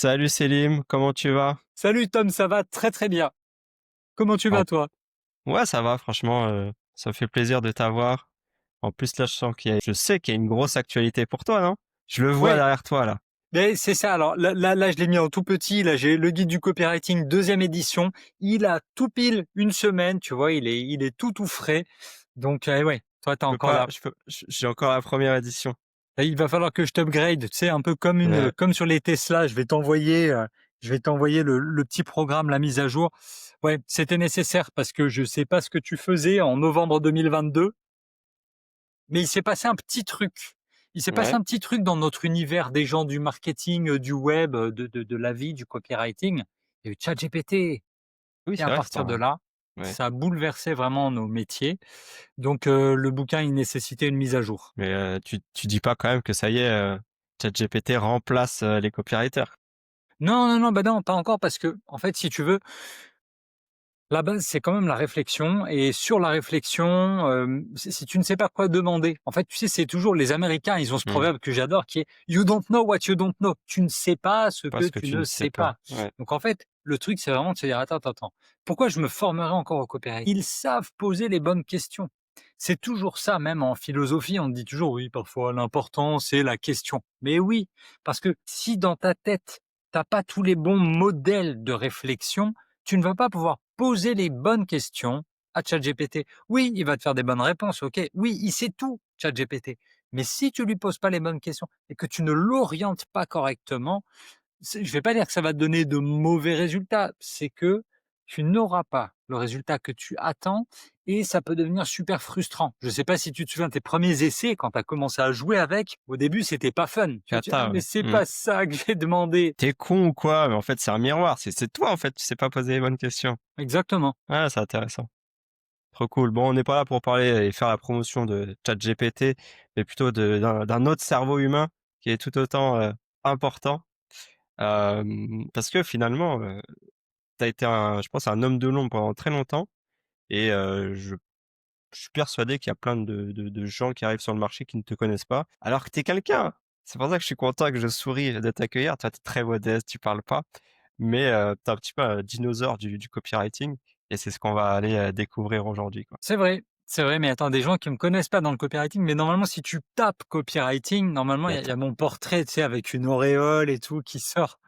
Salut Selim, comment tu vas? Salut Tom, ça va très très bien. Comment tu En- vas toi? Ouais, ça va, franchement, ça me fait plaisir de t'avoir. En plus, là, je sais qu'il y a une grosse actualité pour toi, non? Je le vois Ouais, derrière toi, là. mais c'est ça. Alors là, je l'ai mis en tout petit. Là, j'ai le guide du copywriting deuxième édition. Il a tout pile une semaine, tu vois. Il est tout frais. Donc ouais, toi t'es encore là. J'ai encore la première édition. Là, il va falloir que je t'upgrade. Tu sais, un peu comme Ouais, comme sur les Tesla. Je vais t'envoyer le petit programme, la mise à jour. Ouais, c'était nécessaire parce que je sais pas ce que tu faisais en novembre 2022. Mais il s'est passé un petit truc. Il s'est passé ouais. un petit truc dans notre univers des gens du marketing, du web, de la vie, du copywriting. Il y a eu ChatGPT Oui, et c'est à vrai, c'est partir de là, ouais. ça a bouleversé vraiment nos métiers. Donc le bouquin, il nécessitait une mise à jour. Mais tu dis pas quand même que ça y est, ChatGPT remplace les copywriters. Non, non, non, bah non, pas encore parce que en fait, si tu veux, la base, c'est quand même la réflexion et sur la réflexion, si tu ne sais pas quoi demander, en fait, tu sais, c'est toujours les Américains, ils ont ce Hmm. proverbe que j'adore qui est: «You don't know what you don't know». Tu ne sais pas ce que Parce que tu tu ne ne sais sais pas. pas. Ouais. Donc en fait, le truc, c'est vraiment de se dire: «Attends, attends, attends, pourquoi je me formerais encore au copyright?» Ils savent poser les bonnes questions. C'est toujours ça, même en philosophie, on dit toujours: «Oui, parfois l'important, c'est la question». Mais oui, parce que si dans ta tête, t'as pas tous les bons modèles de réflexion, tu ne vas pas pouvoir poser les bonnes questions à ChatGPT. Oui, il va te faire des bonnes réponses, ok. Oui, il sait tout, ChatGPT. Mais si tu lui poses pas les bonnes questions et que tu ne l'orientes pas correctement, je vais pas dire que ça va te donner de mauvais résultats, c'est que tu n'auras pas le résultat que tu attends et ça peut devenir super frustrant. Je sais pas si tu te souviens de tes premiers essais quand tu as commencé à jouer avec. Au début, c'était pas fun. Tu vas te dire, ah, Cata, mais ouais. c'est Hmm. pas ça que j'ai demandé. T'es con ou quoi? Mais en fait, c'est un miroir. C'est toi, en fait, tu sais pas poser les bonnes questions. Exactement. Ah, c'est intéressant. Trop cool. Bon, on n'est pas là pour parler et faire la promotion de ChatGPT, mais plutôt d'un autre cerveau humain qui est tout autant important. Parce que finalement, tu as été, je pense, un homme de l'ombre pendant très longtemps. Et je suis persuadé qu'il y a plein de gens qui arrivent sur le marché qui ne te connaissent pas, alors que tu es quelqu'un. C'est pour ça que je suis content que je souris de t'accueillir. Toi, tu es très modeste, tu parles pas, mais tu es un petit peu un dinosaure du copywriting. Et c'est ce qu'on va aller découvrir aujourd'hui, quoi. C'est vrai, mais attends, des gens qui me connaissent pas dans le copywriting, mais normalement, si tu tapes copywriting, normalement, il y a mon portrait, tu sais, avec une auréole et tout qui sort.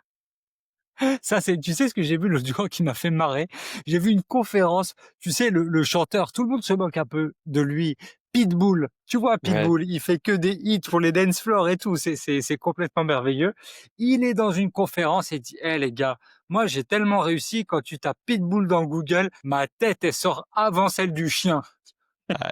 Ça, tu sais ce que j'ai vu l'autre jour qui m'a fait marrer? J'ai vu une conférence, tu sais, le chanteur, tout le monde se moque un peu de lui. Pitbull, tu vois, Ouais. Pitbull, il fait que des hits pour les dance floors et tout, c'est complètement merveilleux. Il est dans une conférence et dit, eh les gars, moi j'ai tellement réussi, quand tu tapes Pitbull dans Google, ma tête, elle sort avant celle du chien. Ah,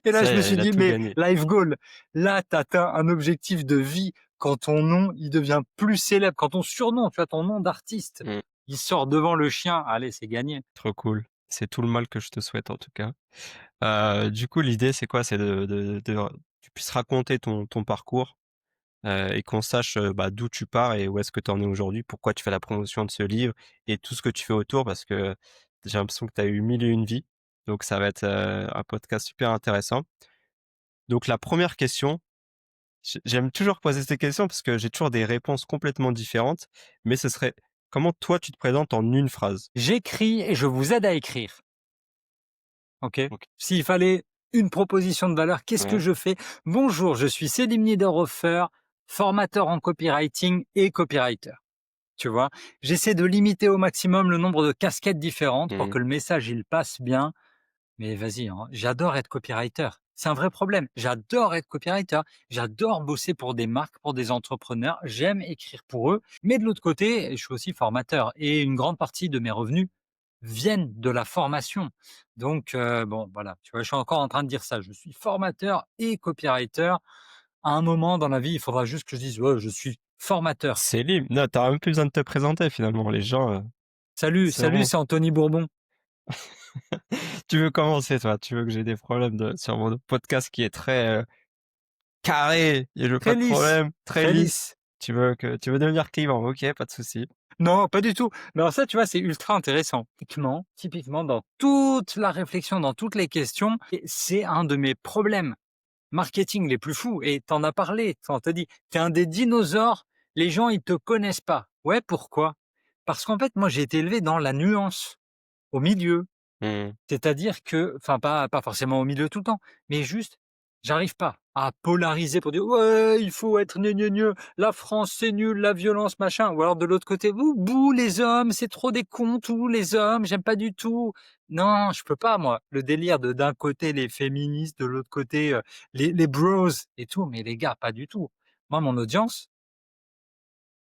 Et là, ça, je me suis il a dit, tout mais gagné. life goal, là, tu atteins un objectif de vie quand ton nom, il devient plus célèbre, quand ton surnom, tu vois, ton nom d'artiste, Mmh, il sort devant le chien. Allez, c'est gagné. trop cool. C'est tout le mal que je te souhaite en tout cas. Du coup, l'idée, c'est quoi? C'est de tu puisses raconter ton parcours, et qu'on sache, bah, d'où tu pars et où est-ce que tu en es aujourd'hui, pourquoi tu fais la promotion de ce livre et tout ce que tu fais autour parce que j'ai l'impression que tu as eu 1000 et une vies. Donc ça va être, un podcast super intéressant. Donc la première question, j'aime toujours poser ces questions parce que j'ai toujours des réponses complètement différentes, mais ce serait: comment toi tu te présentes en une phrase? J'écris et je vous aide à écrire. OK? OK. S'il fallait une proposition de valeur, qu'est-ce que Ouais. je fais? Bonjour, je suis Selim Niederhofer, formateur en copywriting et copywriter. Tu vois? J'essaie de limiter au maximum le nombre de casquettes différentes pour Mmh. que le message, il passe bien. Mais vas-y, hein, j'adore être copywriter. C'est un vrai problème. J'adore être copywriter. J'adore bosser pour des marques, pour des entrepreneurs. J'aime écrire pour eux. Mais de l'autre côté, je suis aussi formateur et une grande partie de mes revenus viennent de la formation. Donc, bon, voilà, tu vois, je suis encore en train de dire ça. Je suis formateur et copywriter. À un moment dans la vie, il faudra juste que je dise, ouais, je suis formateur. C'est libre. Non, tu même plus besoin de te présenter finalement. Les gens, Salut, salut, sauront. c'est Anthony Bourbon. Tu veux commencer toi? Tu veux que j'ai des problèmes sur mon podcast qui est très, carré et je veux pas Très de lisse, problème, très très lisse. lisse. Tu veux devenir clivant, OK, pas de souci. Non, pas du tout. Mais alors ça, tu vois, c'est ultra intéressant. Typiquement, dans toute la réflexion, dans toutes les questions, et c'est un de mes problèmes marketing les plus fous. Et t'en as parlé, t'en t'as dit, t'es un des dinosaures Les gens, ils te connaissent pas. Ouais, pourquoi? Parce qu'en fait, moi, j'ai été élevé dans la nuance, au milieu. Mmh. C'est-à-dire que enfin pas forcément au milieu tout le temps, mais juste, j'arrive pas à polariser pour dire: «Ouais, il faut être gneu, gneu, gneu, la France c'est nul, la violence machin», ou alors de l'autre côté: «Bouh, bouh, les hommes, c'est trop des cons tous les hommes, j'aime pas du tout». Non, je peux pas moi. Le délire de d'un côté les féministes, de l'autre côté, les bros et tout, mais les gars, pas du tout. Moi, mon audience,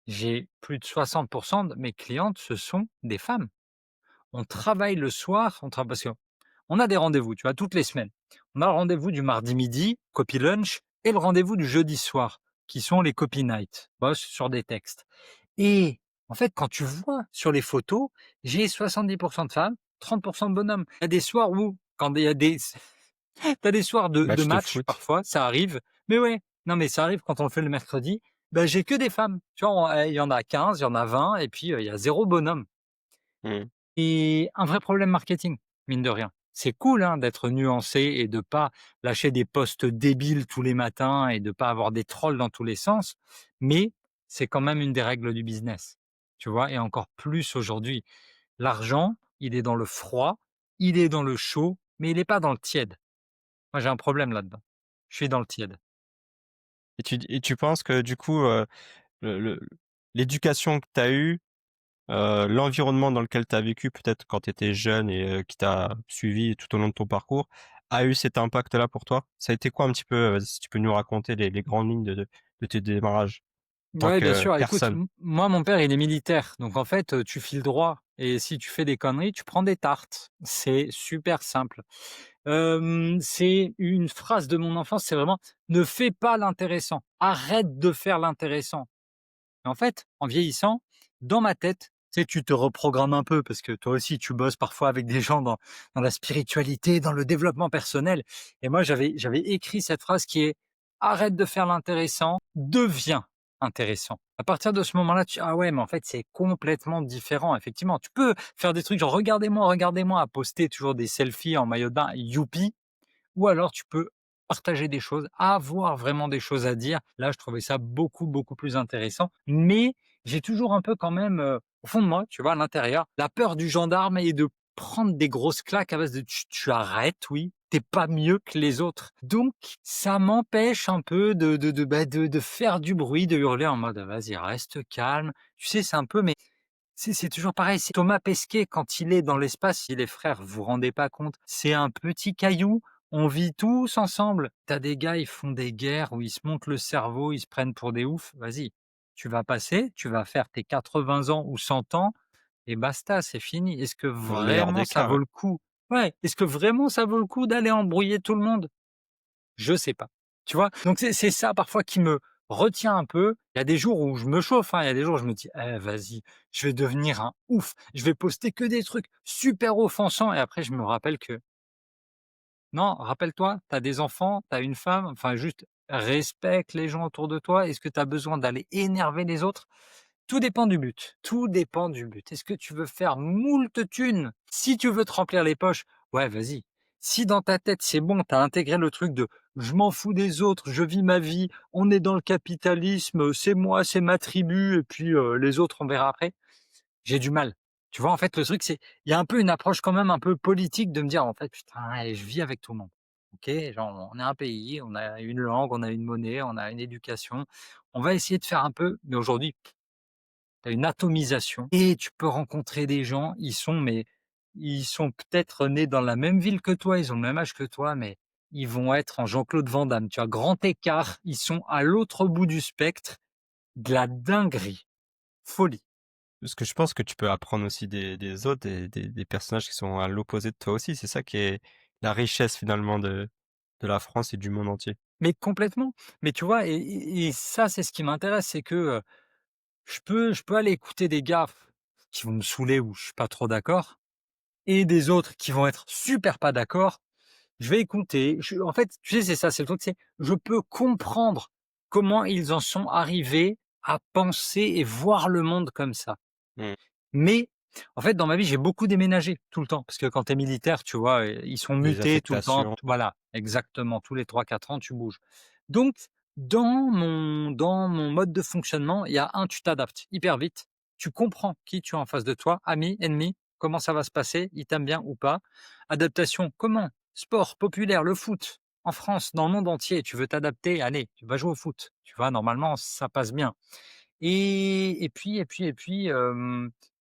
j'ai plus de 60 de mes clientes, ce sont des femmes. On travaille le soir, on travaille parce que on a des rendez-vous, tu vois, toutes les semaines. On a le rendez-vous du mardi midi, copy lunch, et le rendez-vous du jeudi soir, qui sont les copy night, boss sur des textes. Et en fait, quand tu vois sur les photos, j'ai 70 de femmes, 30 de bonhommes. Il y a des soirs où, quand il y a des tu des soirs de Match de match, foot. parfois, ça arrive. Mais ouais, non, mais ça arrive quand on le fait le mercredi, bah, j'ai que des femmes. Tu vois, il y en a 15, il y en a 20, et puis, il y a zéro bonhomme. Mmh. Et un vrai problème marketing, mine de rien. C'est cool, hein, d'être nuancé et de pas lâcher des posts débiles tous les matins et de pas avoir des trolls dans tous les sens, mais c'est quand même une des règles du business, tu vois? Et encore plus aujourd'hui. L'argent, il est dans le froid, il est dans le chaud, mais il est pas dans le tiède. Moi, j'ai un problème là-dedans. Je suis dans le tiède. Et tu penses que du coup, le l'éducation que tu as eue, l'environnement dans lequel tu as vécu peut-être quand tu étais jeune et qui t'a suivi tout au long de ton parcours, a eu cet impact-là pour toi? Ça a été quoi un petit peu, si tu peux nous raconter les grandes lignes de tes démarrages en tant Ouais, bien que sûr. Écoute, personne? moi, mon père, il est militaire, donc en fait, tu files droit et si tu fais des conneries, tu prends des tartes. C'est super simple. C'est une phrase de mon enfance, c'est vraiment: «Ne fais pas l'intéressant, arrête de faire l'intéressant». Et en fait, en vieillissant, dans ma tête, tu sais, tu te reprogrammes un peu parce que toi aussi, tu bosses parfois avec des gens dans la spiritualité, dans le développement personnel. Et moi, j'avais écrit cette phrase qui est: «Arrête de faire l'intéressant, deviens intéressant». À partir de ce moment-là, tu ah ouais, mais en fait, c'est complètement différent. Effectivement, tu peux faire des trucs genre: regardez-moi», à poster toujours des selfies en maillot de bain, youpi, ou alors tu peux partager des choses, avoir vraiment des choses à dire. Là, je trouvais ça beaucoup, beaucoup plus intéressant. Mais j'ai toujours un peu quand même, au fond de moi, tu vois, à l'intérieur, la peur du gendarme et de prendre des grosses claques à base de: «Tu arrêtes, oui, t'es pas mieux que les autres». Donc ça m'empêche un peu de faire du bruit, de hurler en mode: «Vas-y, reste calme». Tu sais, c'est un peu mais c'est toujours pareil, c'est Thomas Pesquet quand il est dans l'espace, si les frères, vous vous rendez pas compte, c'est un petit caillou, on vit tous ensemble. T'as des gars, ils font des guerres où ils se montent le cerveau, ils se prennent pour des oufs. Vas-y, tu vas passer, tu vas faire tes 80 ans ou 100 ans et basta, c'est fini. Est-ce que Dans le meilleur vraiment des ça cas, vaut ouais. le coup? Ouais, est-ce que vraiment ça vaut le coup d'aller embrouiller tout le monde? Je sais pas. Tu vois? Donc c'est ça parfois qui me retient un peu. Il y a des jours où je me chauffe, hein, il y a des jours où je me dis: «Eh vas-y, je vais devenir un ouf, je vais poster que des trucs super offensants» et après je me rappelle que non, rappelle-toi, tu as des enfants, tu as une femme, enfin juste respecte les gens autour de toi. Est-ce que tu as besoin d'aller énerver les autres? Tout dépend du but. Tout dépend du but. Est-ce que tu veux faire moult thunes? Si tu veux te remplir les poches, ouais, vas-y. Si dans ta tête, c'est bon, tu as intégré le truc de je m'en fous des autres, je vis ma vie, on est dans le capitalisme, c'est moi, c'est ma tribu, et puis les autres, on verra après. J'ai du mal. Tu vois, en fait, le truc, c'est, il y a un peu une approche quand même un peu politique de me dire, en fait, putain, allez, je vis avec tout le monde. Ok, genre, on est un pays, on a une langue, on a une monnaie, on a une éducation. On va essayer de faire un peu, mais aujourd'hui, tu as une atomisation et tu peux rencontrer des gens, ils sont peut-être nés dans la même ville que toi, ils ont le même âge que toi, mais ils vont être en Jean-Claude Van Damme. Tu as grand écart, ils sont à l'autre bout du spectre, de la dinguerie, folie. Parce que je pense que tu peux apprendre aussi des autres, des personnages qui sont à l'opposé de toi aussi. C'est ça qui est la richesse finalement de la France et du monde entier. Mais complètement. Mais tu vois, et ça, c'est ce qui m'intéresse, c'est que je peux aller écouter des gars qui vont me saouler ou je suis pas trop d'accord, et des autres qui vont être super pas d'accord. Je vais écouter. En fait, tu sais, c'est ça, c'est le truc, c'est je peux comprendre comment ils en sont arrivés à penser et voir le monde comme ça. Mmh. Mais en fait, dans ma vie, j'ai beaucoup déménagé tout le temps parce que quand tu es militaire, tu vois, ils sont Des mutés tout le temps. affectations. Voilà, exactement, tous les 3 4 ans, tu bouges. Donc Dans mon mode de fonctionnement, il y a tu t'adaptes hyper vite. Tu comprends qui tu as en face de toi, ami, ennemi, comment ça va se passer, il t'aime bien ou pas. Adaptation, comment? Sport populaire, le foot. En France, dans le monde entier, tu veux t'adapter, allez, tu vas jouer au foot. Tu vois, normalement, ça passe bien. Et puis,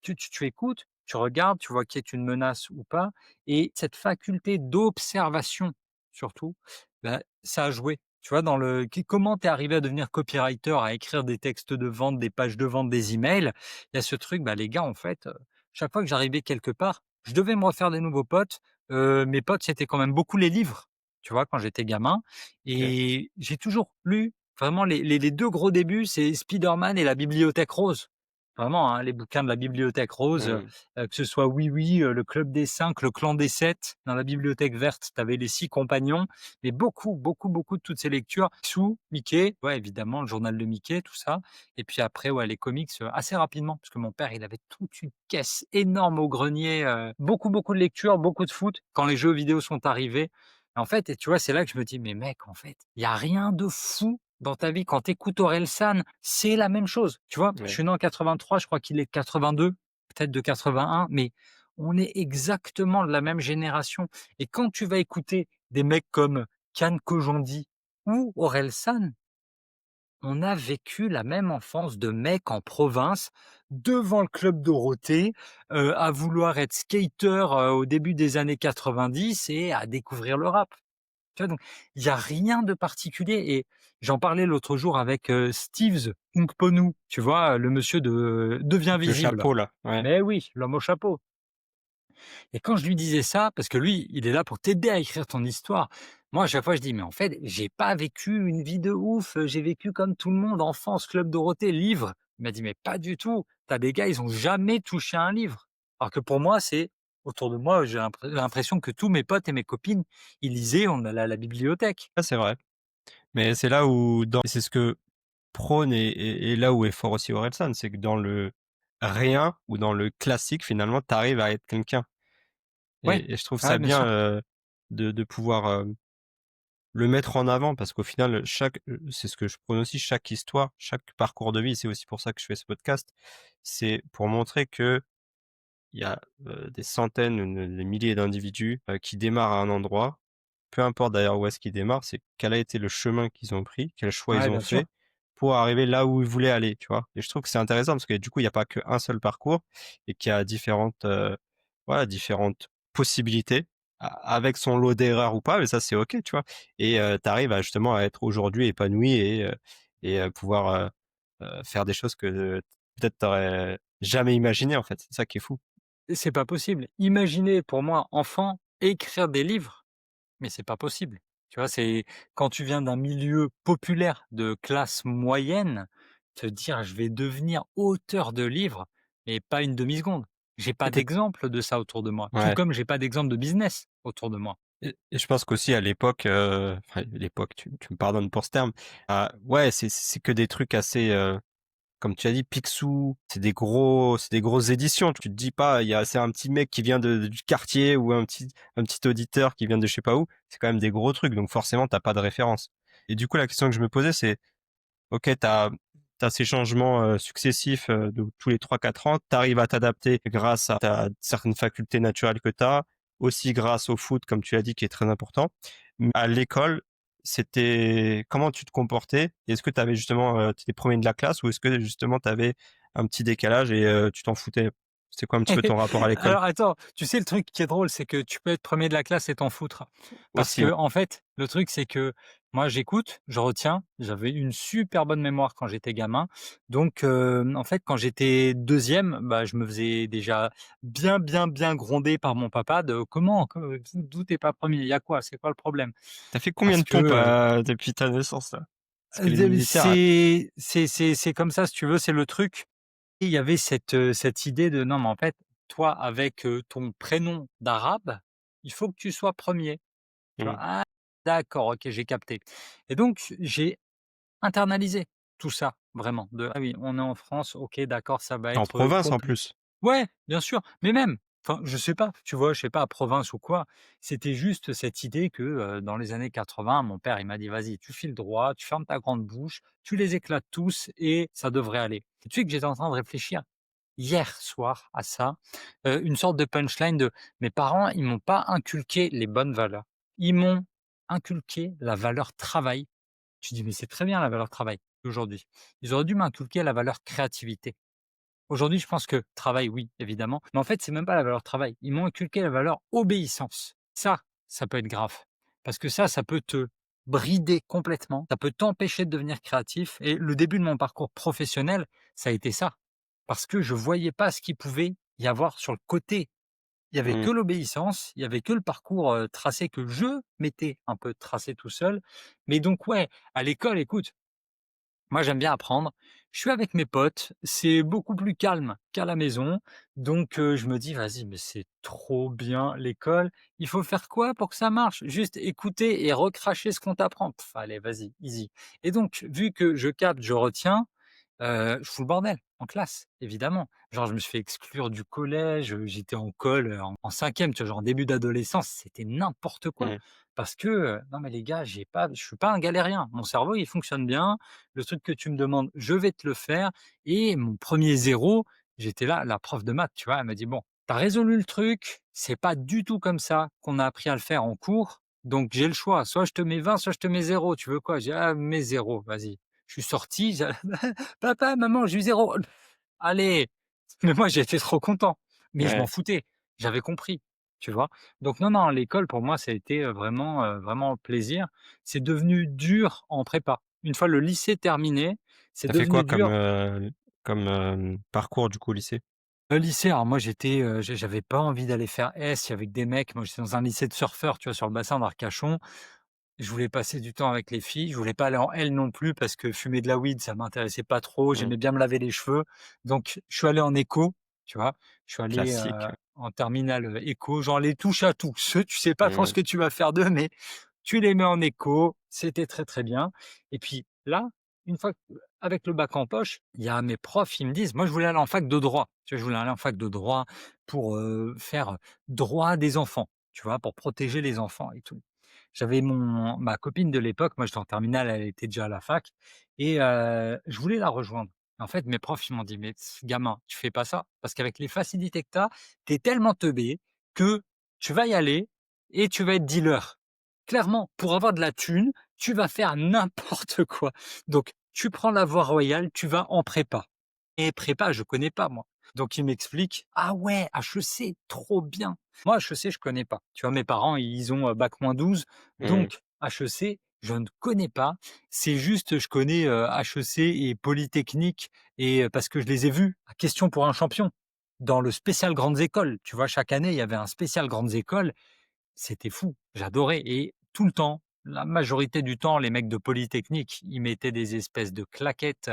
tu écoutes, tu regardes, tu vois qui est une menace ou pas, et cette faculté d'observation surtout, bah, ça a joué. Tu vois, dans le comment tu es arrivé à devenir copywriter, à écrire des textes de vente, des pages de vente, des emails? Il y a ce truc, bah, les gars, en fait, chaque fois que j'arrivais quelque part, je devais me refaire des nouveaux potes. Mes potes, c'était quand même beaucoup les livres, tu vois, quand j'étais gamin, OK. et j'ai toujours lu. Vraiment les 2 gros débuts, c'est Spider-Man et la Bibliothèque Rose. Vraiment, hein, les bouquins de la Bibliothèque Rose, Mmh. que ce soit Oui Oui, le Club des 5, le Clan des 7. Dans la Bibliothèque Verte, tu avais les 6 compagnons, mais beaucoup, beaucoup, beaucoup de toutes ces lectures. Sous Mickey, ouais, évidemment, le journal de Mickey, tout ça, et puis après, ouais, les comics, assez rapidement, parce que mon père, il avait toute une caisse énorme au grenier, beaucoup, beaucoup de lectures, beaucoup de foot. Quand les jeux vidéo sont arrivés, en fait, et tu vois, c'est là que je me dis: «Mais mec, en fait, il y a rien de fou dans ta vie, quand tu écoutes Orelsan, c'est la même chose, tu vois? Je Ouais. suis né en 83, je crois qu'il est de 82, peut-être de 81, mais on est exactement de la même génération, et quand tu vas écouter des mecs comme Kian Kojandi ou Orelsan, on a vécu la même enfance de mecs en province, devant le club Dorothée, à vouloir être skater, au début des années 90, et à découvrir le rap. Tu vois? Donc il y a rien de particulier, et j'en parlais l'autre jour avec, Steve's Nkponu, tu vois? Le monsieur de Deviens Le visible. chapeau là, ouais. Mais oui, l'homme au chapeau. Et quand je lui disais ça, parce que lui, il est là pour t'aider à écrire ton histoire. Moi, à chaque fois, je dis: «Mais en fait, j'ai pas vécu une vie de ouf, j'ai vécu comme tout le monde, enfance, club Dorothée, livre». Il m'a dit: «Mais pas du tout, tu as des gars, ils ont jamais touché à un livre». Alors que pour moi, c'est autour de moi, j'ai l'impression que tous mes potes et mes copines, ils lisaient, on allait à la bibliothèque. Ça, c'est vrai. Mais c'est là où dans c'est ce que prône et là où est fort aussi Orelsan, c'est que dans le rien ou dans le classique, finalement, tu arrives à être quelqu'un Ouais, et je trouve ouais, ça bien bien, sûr. de pouvoir, le mettre en avant parce qu'au final, c'est ce que je prône aussi, chaque histoire, chaque parcours de vie, c'est aussi pour ça que je fais ce podcast, c'est pour montrer qu'il y a, des centaines, des milliers d'individus, qui démarrent à un endroit. Peu importe d'ailleurs où est-ce qu'ils démarrent, c'est quel a été le chemin qu'ils ont pris, quels choix Ouais, ils ont bien sûr. fait pour arriver là où ils voulaient aller, tu vois? Et je trouve que c'est intéressant parce que du coup, il y a pas qu'un seul parcours et qu'il y a différentes, voilà, différentes possibilités avec son lot d'erreurs ou pas, mais ça, c'est OK, tu vois? Et tu arrives à justement à être aujourd'hui épanoui et pouvoir, faire des choses que, peut-être tu jamais imaginées, en fait. C'est ça qui est fou. Et c'est pas possible. Imaginez, pour moi, enfant, écrire des livres. Mais c'est pas possible. Tu vois, c'est quand tu viens d'un milieu populaire de classe moyenne, te dire: «Je vais devenir auteur de livres», mais pas une demi-seconde. J'ai pas Et peut d'exemple de ça autour de moi, tout ouais. comme j'ai pas d'exemple de business autour de moi. Et je pense qu'aussi à l'époque, enfin l'époque, tu me pardonnes pour ce terme, ouais, c'est que des trucs assez, comme tu as dit, Picsou, c'est des grosses éditions. Tu te dis pas, c'est un petit mec qui vient du quartier ou un petit auditeur qui vient de je sais pas où. C'est quand même des gros trucs, donc forcément, t'as pas de référence. Et du coup, la question que je me posais, c'est OK, tu as ces changements, successifs, de tous les 3 4 ans. Tu arrives à t'adapter grâce à ta certaines facultés naturelles que tu as, aussi grâce au foot, comme tu l'as dit, qui est très important. À l'école, c'était comment tu te comportais? Est-ce que tu avais justement, tu étais 1 de la classe ou est-ce que justement tu avais un petit décalage et tu t'en foutais? C'était quoi un petit peu ton rapport à l'école? Alors attends, tu sais le truc qui est drôle, c'est que tu peux être premier de la classe et t'en foutre. Parce Aussi, ouais. que en fait, le truc c'est que moi j'écoute, je retiens, j'avais une super bonne mémoire quand j'étais gamin. Donc en fait, quand j'étais deuxième, bah, je me faisais déjà bien, bien, bien gronder par mon papa de: «Comment? D'où tu pas premier? Il y a quoi? C'est quoi le problème?» Tu as fait combien Parce de que, pompes, depuis ta naissance là? Parce que les militaires c'est comme ça si tu veux, c'est le truc. Et il y avait cette idée de: «Non, mais en fait, toi avec, ton prénom d'arabe, il faut que tu sois premier». Tu vois? mmh, «Ah d'accord, OK, j'ai capté», et donc j'ai internalisé tout ça vraiment de: «Ah oui, on est en France, OK, d'accord, ça va en être, province en compliqué». plus. Ouais, bien sûr, mais même Enfin, je sais pas, tu vois? Je sais pas, à province ou quoi. C'était juste cette idée que, dans les années 80, mon père, il m'a dit: «Vas-y, tu files droit, tu fermes ta grande bouche, tu les éclates tous et ça devrait aller». Et tu sais que j'étais en train de réfléchir hier soir à ça, une sorte de punchline de mes parents, ils m'ont pas inculqué les bonnes valeurs. Ils m'ont inculqué la valeur travail. Tu dis: «Mais c'est très bien la valeur travail aujourd'hui». Ils auraient dû m'inculquer la valeur créativité. Aujourd'hui, je pense que travail, oui, évidemment, mais en fait, c'est même pas la valeur travail. Ils m'ont inculqué la valeur obéissance. Ça peut être grave parce que ça peut te brider complètement, ça peut t'empêcher de devenir créatif et le début de mon parcours professionnel, ça a été ça. Parce que je voyais pas ce qu'il pouvait y avoir sur le côté. Il y avait Mmh. que l'obéissance, il y avait que le parcours, tracé que je m'étais un peu tracé tout seul. Mais donc ouais, à l'école, écoute, moi, j'aime bien apprendre. Je suis avec mes potes, c'est beaucoup plus calme qu'à la maison. Donc, je me dis: «Vas-y, mais c'est trop bien l'école. Il faut faire quoi pour que ça marche? Juste écouter et recracher ce qu'on t'apprend. Pff, allez, vas-y, easy». Et donc, vu que je capte, je retiens, je fous le bordel en classe, évidemment. Genre, je me suis fait exclure du collège, j'étais en col, en 5e, tu vois? Genre en début d'adolescence, c'était n'importe quoi. Mmh. Parce que, non mais les gars, je suis pas un galérien. Mon cerveau, il fonctionne bien. Le truc que tu me demandes, je vais te le faire et mon premier zéro, j'étais là, la prof de maths, tu vois? Elle m'a dit: «Bon, tu as résolu le truc, c'est pas du tout comme ça qu'on a appris à le faire en cours, donc j'ai le choix, soit je te mets 20, soit je te mets zéro. Tu veux quoi?» J'ai dit: «Ah, mets 0, vas-y». Je suis sorti, «Papa, maman, j'ai eu 0». Allez! Mais moi, j'étais trop content, mais je m'en Ouais. foutais. J'avais compris, tu vois? Donc non, non, l'école pour moi, ça a été, vraiment plaisir. C'est devenu dur en prépa. Une fois le lycée terminé, c'est Tu fait quoi devenu comme, dur. parcours du coup au lycée? Le lycée, alors moi j'étais, j'avais pas envie d'aller faire S avec des mecs. Moi, j'étais dans un lycée de surfeurs, tu vois, sur le bassin d'Arcachon. Je voulais passer du temps avec les filles, je voulais pas aller en L non plus parce que fumer de la weed, ça m'intéressait pas trop, Mmh. j'aimais bien me laver les cheveux. Donc je suis allé en éco, tu vois? Je suis allé, Classique. en terminale, éco, genre les touche à tout. Ceux tu sais pas trop ce Mmh. que tu vas faire d'eux, mais tu les mets en éco, c'était très, très bien. Et puis là, une fois avec le bac en poche, il y a mes profs, ils me disent moi je voulais aller en fac de droit. Tu vois? Je voulais aller en fac de droit pour, faire droit des enfants, tu vois? Pour protéger les enfants et tout. J'avais ma copine de l'époque, moi j'étais en terminale, elle était déjà à la fac et je voulais la rejoindre. En fait, mes profs, ils m'ont dit: «Mais gamin, tu fais pas ça, parce qu'avec les facilités que tu es tellement teubé que tu vas y aller et tu vas être dealer. Clairement, pour avoir de la thune, tu vas faire n'importe quoi. Donc tu prends la voie royale, tu vas en prépa». Et prépa, je connais pas moi. Donc il m'explique: «Ah ouais, HEC, trop bien». Moi, HEC, je connais pas. Tu vois, mes parents, ils ont, bac-12, Mmh. donc HEC, je ne connais pas. C'est juste, je connais, HEC et Polytechnique et parce que je les ai vus à Question pour un champion, dans le spécial grandes écoles. Tu vois, chaque année, il y avait un spécial grandes écoles, c'était fou, j'adorais et tout le temps, la majorité du temps, les mecs de Polytechnique, ils mettaient des espèces de claquettes,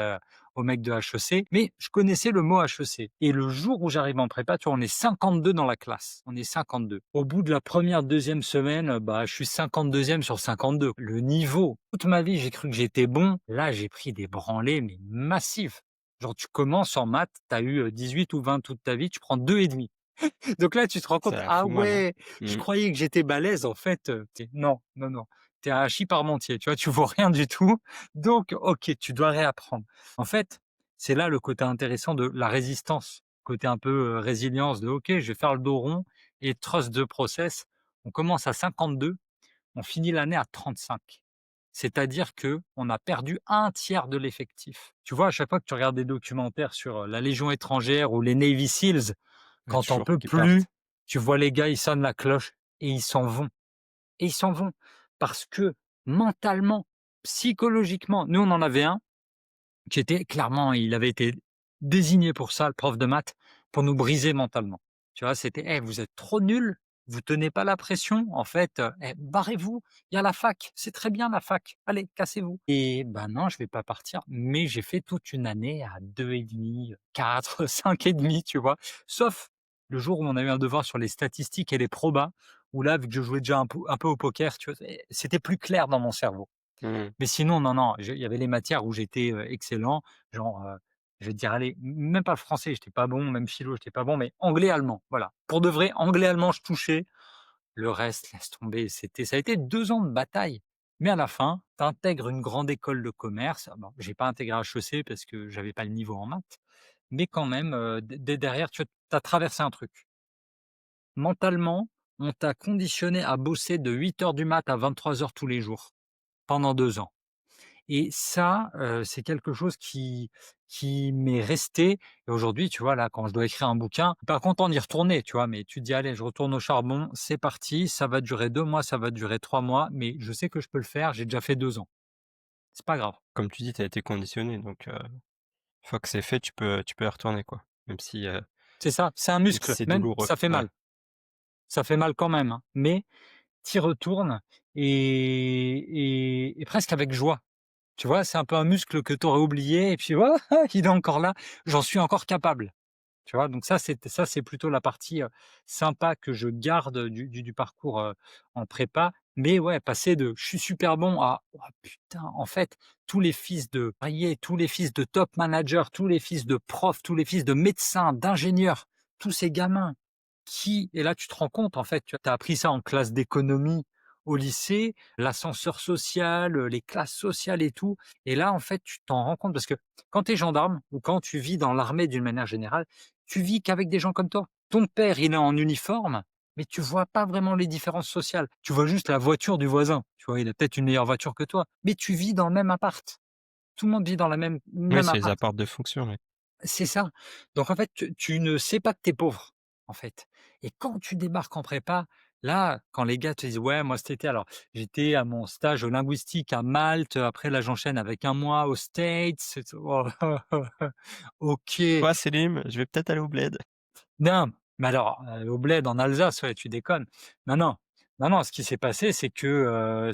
aux mecs de HEC, mais je connaissais le mot HEC et le jour où j'arrive en prépa, tu vois, on est 52 dans la classe, on est 52. Au bout de la première, deuxième semaine, bah, je suis 52e sur 52. Le niveau, toute ma vie, j'ai cru que j'étais bon. Là, j'ai pris des branlées, mais massives. Genre, tu commences en maths, tu as eu, 18 ou 20 toute ta vie, tu prends 2,5. Donc là, tu te rends compte: Ça «Ah fout mal, hein? ouais, je Mmh. croyais que j'étais balèze, en fait, tu non, non, non, tu es un hachis parmentier, tu vois? Tu vaux rien du tout, donc OK, tu dois réapprendre». En fait, c'est là le côté intéressant de la résistance, côté un peu, résilience de: «OK, je vais faire le dos rond et trust the process». On commence à 52, on finit l'année à 35. C'est-à-dire que on a perdu un tiers de l'effectif. Tu vois, à chaque fois que tu regardes des documentaires sur, la Légion étrangère ou les Navy Seals, Ouais, quand tu en toujours peux qu'ils plus, partent. tu vois les gars, ils sonnent la cloche et ils s'en vont et ils s'en vont parce que mentalement, psychologiquement, nous on en avait un qui était clairement, il avait été désigné pour ça, le prof de maths, pour nous briser mentalement. Tu vois? C'était: «Eh, vous êtes trop nuls, vous tenez pas la pression, en fait, barrez-vous, il y a la fac, c'est très bien la fac, allez, cassez-vous». Et ben non, je vais pas partir, mais j'ai fait toute une année à 2,5, 4, 5,5, tu vois? Sauf le jour où on a eu un devoir sur les statistiques et les probas, où là, vu que je jouais déjà un peu au poker, tu vois? C'était plus clair dans mon cerveau. Mmh. Mais sinon, non, non, il y avait les matières où j'étais, excellent, genre, Je vais te dire, allez, même pas le français, j'étais pas bon, même philo, j'étais pas bon, mais anglais, allemand, voilà. Pour de vrai, anglais, allemand, je touchais. Le reste, laisse tomber. Ça a été 2 ans de bataille. Mais à la fin, tu intègres une grande école de commerce. Ah bon, j'ai pas intégré HEC parce que j'avais pas le niveau en maths, mais quand même, dès derrière, tu as traversé un truc. Mentalement, on t'a conditionné à bosser de 8 heures du mat à 23 heures tous les jours, pendant 2 ans. Et ça, c'est quelque chose qui m'est resté et aujourd'hui, tu vois, là, quand je dois écrire un bouquin, pas content d'y retourner, tu vois? Mais tu te dis: «Allez, je retourne au charbon, c'est parti, ça va durer 2 mois, ça va durer 3 mois, mais je sais que je peux le faire, j'ai déjà fait 2 ans. C'est pas grave». Comme tu dis, tu as été conditionné donc une fois que c'est fait, tu peux y retourner quoi. C'est ça, c'est un Même si muscle, c'est même douloureux. ça fait Ouais. mal. Ça fait mal quand même, hein, mais tu y retournes et presque avec joie. Tu vois? C'est un peu un muscle que tu aurais oublié et puis, voilà, il est encore là, j'en suis encore capable. Tu vois? Donc ça, c'est plutôt la partie, sympa que je garde du parcours, en prépa. Mais ouais, passer de: «Je suis super bon» à: «Oh putain, en fait, tous les fils de paillets, tous les fils de top managers, tous les fils de profs, tous les fils de médecins, d'ingénieurs, tous ces gamins qui» et là, tu te rends compte, en fait, tu as appris ça en classe d'économie au lycée, l'ascenseur social, les classes sociales et tout et là, en fait, tu t'en rends compte parce que quand tu es gendarme ou quand tu vis dans l'armée d'une manière générale, tu vis qu'avec des gens comme toi. Ton père, il est en uniforme, mais tu vois pas vraiment les différences sociales. Tu vois juste la voiture du voisin. Tu vois, il a peut-être une meilleure voiture que toi, mais tu vis dans le même appart. Tout le monde vit dans la Oui, même c'est les appart. apports de fonction, oui. C'est ça. Donc en fait, tu ne sais pas que tu es pauvre, en fait. Et quand tu débarques en prépa, là, quand les gars te disent: «Ouais, moi cet été, alors j'étais à mon stage linguistique à Malte, après là j'enchaîne avec un mois aux States». Oh, OK. «Ouais Selim, je vais peut-être aller au bled». Non, mais alors, au bled en Alsace, ouais, tu déconnes. Non, non. Non, non, ce qui s'est passé, c'est que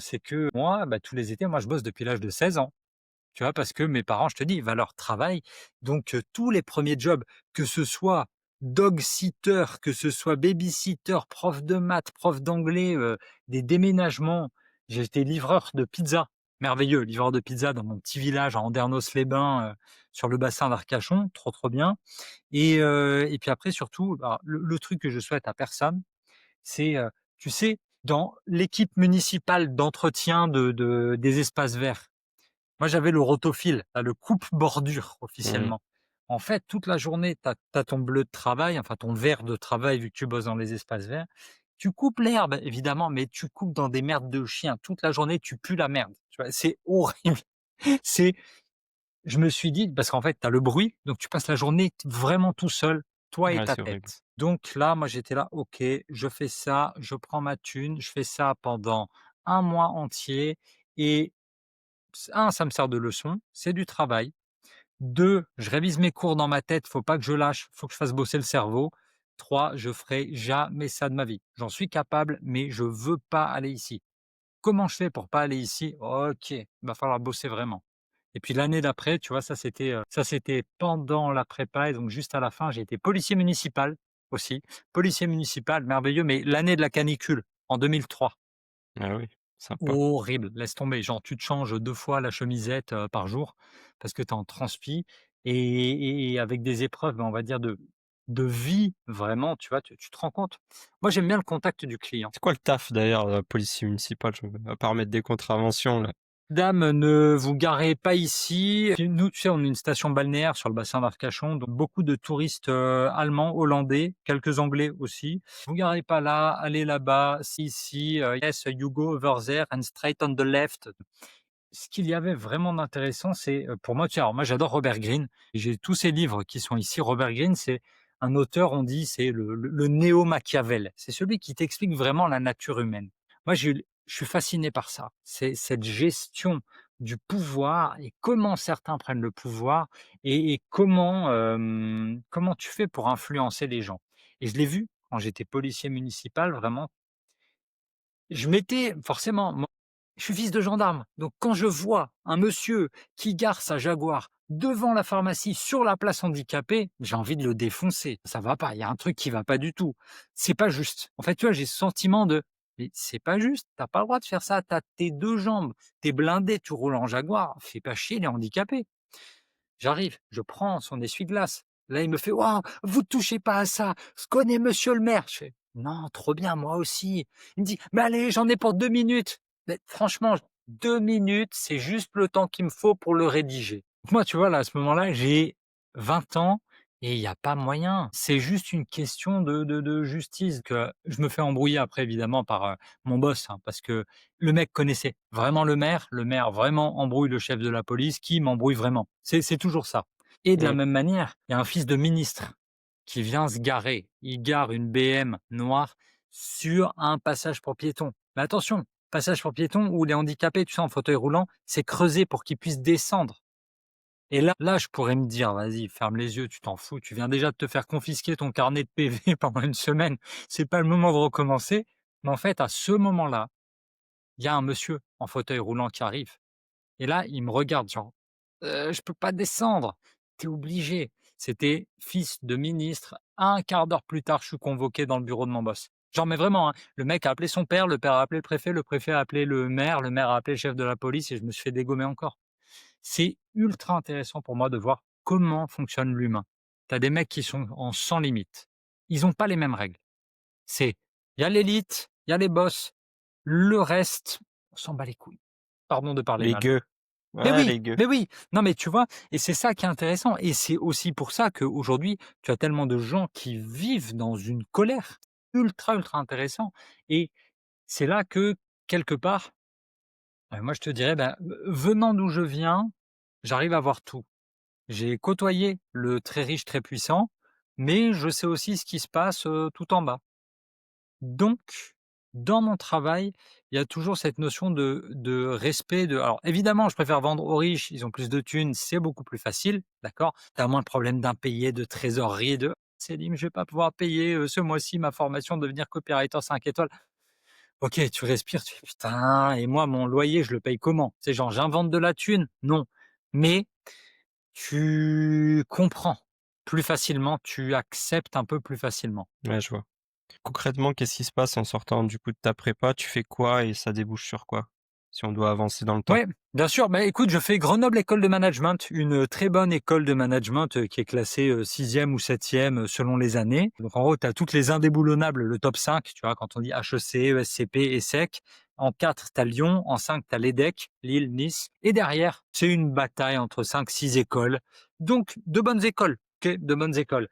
moi, bah, tous les étés, moi, je bosse depuis l'âge de 16 ans. Tu vois? Parce que mes parents, je te dis, valeur travail, donc tous les premiers jobs, que ce soit dog-sitter, que ce soit baby-sitter, prof de maths, prof d'anglais, des déménagements. J'ai été livreur de pizza, merveilleux, livreur de pizza dans mon petit village à Andernos-les-Bains, sur le bassin d'Arcachon, trop, trop bien et puis après surtout, bah, le truc que je souhaite à personne, c'est, tu sais, dans l'équipe municipale d'entretien des espaces verts, moi, j'avais le rotophile, là, le coupe-bordure Mmh. officiellement. En fait, toute la journée, tu as ton bleu de travail, enfin ton vert de travail vu que tu bosses dans les espaces verts. Tu coupes l'herbe évidemment, mais tu coupes dans des merdes de chiens. Toute la journée, tu pues la merde. Tu vois? C'est horrible. C'est Je me suis dit parce qu'en fait, tu as le bruit, donc tu passes la journée vraiment tout seul, toi et Ouais, ta c'est horrible. tête. Donc là, moi, j'étais là: «OK, je fais ça, je prends ma thune, je fais ça pendant un mois entier et 1, ça me sert de leçon, c'est du travail. 2, je révise mes cours dans ma tête, faut pas que je lâche, faut que je fasse bosser le cerveau. 3, je ferai jamais ça de ma vie. J'en suis capable, mais je veux pas aller ici. Comment je fais pour pas aller ici? OK, va falloir bosser vraiment. Et puis l'année d'après, tu vois, ça c'était pendant la prépa et donc juste à la fin, j'ai été policier municipal aussi. Policier municipal, merveilleux, mais l'année de la canicule, en 2003. Ah oui, sympa. Horrible, laisse tomber. Genre, tu te changes 2 fois la chemisette, par jour parce que tu es en transpi et avec des épreuves, bah, on va dire de vie vraiment, tu vois? Tu te rends compte? Moi, j'aime bien le contact du client. C'est quoi le taf d'ailleurs, policier municipal? À part mettre des contraventions là? «Dame, ne vous garez pas ici». Puis nous, tu sais, on est une station balnéaire sur le bassin d'Arcachon, donc beaucoup de touristes, allemands, hollandais, quelques anglais aussi. «Vous garez pas là, allez là-bas, c'est ici, yes, you go over there and straight on the left». Ce qu'il y avait vraiment d'intéressant, c'est, pour moi, tu sais, alors moi j'adore Robert Greene, j'ai tous ses livres qui sont ici. Robert Greene, c'est un auteur, on dit, c'est le néo-Machiavel. C'est celui qui t'explique vraiment la nature humaine. Moi, je suis fasciné par ça. C'est cette gestion du pouvoir et comment certains prennent le pouvoir et comment, comment tu fais pour influencer les gens et je l'ai vu quand j'étais policier municipal, vraiment je m'étais forcément, moi, je suis fils de gendarme, donc quand je vois un monsieur qui gare sa Jaguar devant la pharmacie sur la place handicapée, j'ai envie de le défoncer. Ça va pas, il y a un truc qui va pas du tout. C'est pas juste. En fait, tu vois, j'ai ce sentiment de mais c'est pas juste, tu as pas le droit de faire ça, tu as tes 2 jambes, tu es blindé, tu roules en Jaguar, fais pas chier les handicapés. J'arrive, je prends son essuie-glace. Là, il me fait: «Waouh, vous touchez pas à ça, je connais monsieur le maire». Je fais: «Non, trop bien, moi aussi». Il me dit: «Mais allez, j'en ai pour 2 minutes». Mais franchement, 2 minutes, c'est juste le temps qu'il me faut pour le rédiger. Moi, tu vois, là, à ce moment-là, j'ai 20 ans et il y a pas moyen. C'est juste une question de justice que je me fais embrouiller après évidemment par, mon boss, hein, parce que le mec connaissait vraiment le maire vraiment embrouille le chef de la police qui m'embrouille vraiment. C'est toujours ça et de la Mmh. même manière, il y a un fils de ministre qui vient se garer. Il gare une BM noire sur un passage pour piétons. Mais attention, passage pour piétons où les handicapés, tu sais, en fauteuil roulant, c'est creusé pour qu'ils puissent descendre et là, je pourrais me dire: «Vas-y, ferme les yeux, tu t'en fous, tu viens déjà de te faire confisquer ton carnet de PV pendant une semaine, c'est pas le moment de recommencer». Mais en fait, à ce moment-là, il y a un monsieur en fauteuil roulant qui arrive et là, il me regarde genre: Je peux pas descendre, t'es obligé». C'était fils de ministre. Un quart d'heure plus tard, je suis convoqué dans le bureau de mon boss. Genre mais vraiment, hein, le mec a appelé son père, le père a appelé le préfet a appelé le maire a appelé le chef de la police et je me suis fait dégommer encore. C'est ultra intéressant pour moi de voir comment fonctionne l'humain. Tu as des mecs qui sont en sans limite. Ils ont pas les mêmes règles. C'est il y a l'élite, il y a les boss, le reste, on s'en bat les couilles. Pardon de parler Les mal. gueux. Mais Ouais, oui, les gueux. mais oui! Non, mais tu vois? Et c'est ça qui est intéressant et c'est aussi pour ça qu'aujourd'hui, tu as tellement de gens qui vivent dans une colère ultra, ultra intéressant et c'est là que, quelque part, moi je te dirais, ben, venant d'où je viens, j'arrive à voir tout. J'ai côtoyé le très riche, très puissant, mais je sais aussi ce qui se passe, tout en bas. Donc, dans mon travail, il y a toujours cette notion de respect de alors évidemment, je préfère vendre aux riches, ils ont plus de thunes, c'est beaucoup plus facile, d'accord? Tu as moins de problèmes d'impayés, de trésorerie, de: «Célim, je vais pas pouvoir payer, ce mois-ci ma formation de devenir copywriter 5 étoiles». OK, tu respires, tu fais: «Putain et moi mon loyer, je le paye comment?» C'est genre j'invente de la thune? Non, mais tu comprends plus facilement, tu acceptes un peu plus facilement. Ouais, je vois. Concrètement, qu'est-ce qui se passe en sortant du coup de ta prépa? Tu fais quoi et ça débouche sur quoi? Si on doit avancer dans le temps. Ouais, bien sûr. Bah, écoute, je fais Grenoble École de Management, une très bonne école de management, qui est classée, 6e ou 7e, selon les années. Donc en gros, tu as toutes les indéboulonnables, le top 5, tu vois? Quand on dit HEC, ESCP, ESSEC. En 4, tu as Lyon, en 5, tu as l'EDEC, Lille, Nice et derrière, c'est une bataille entre 5, 6 écoles. Donc de bonnes écoles, OK? De bonnes écoles.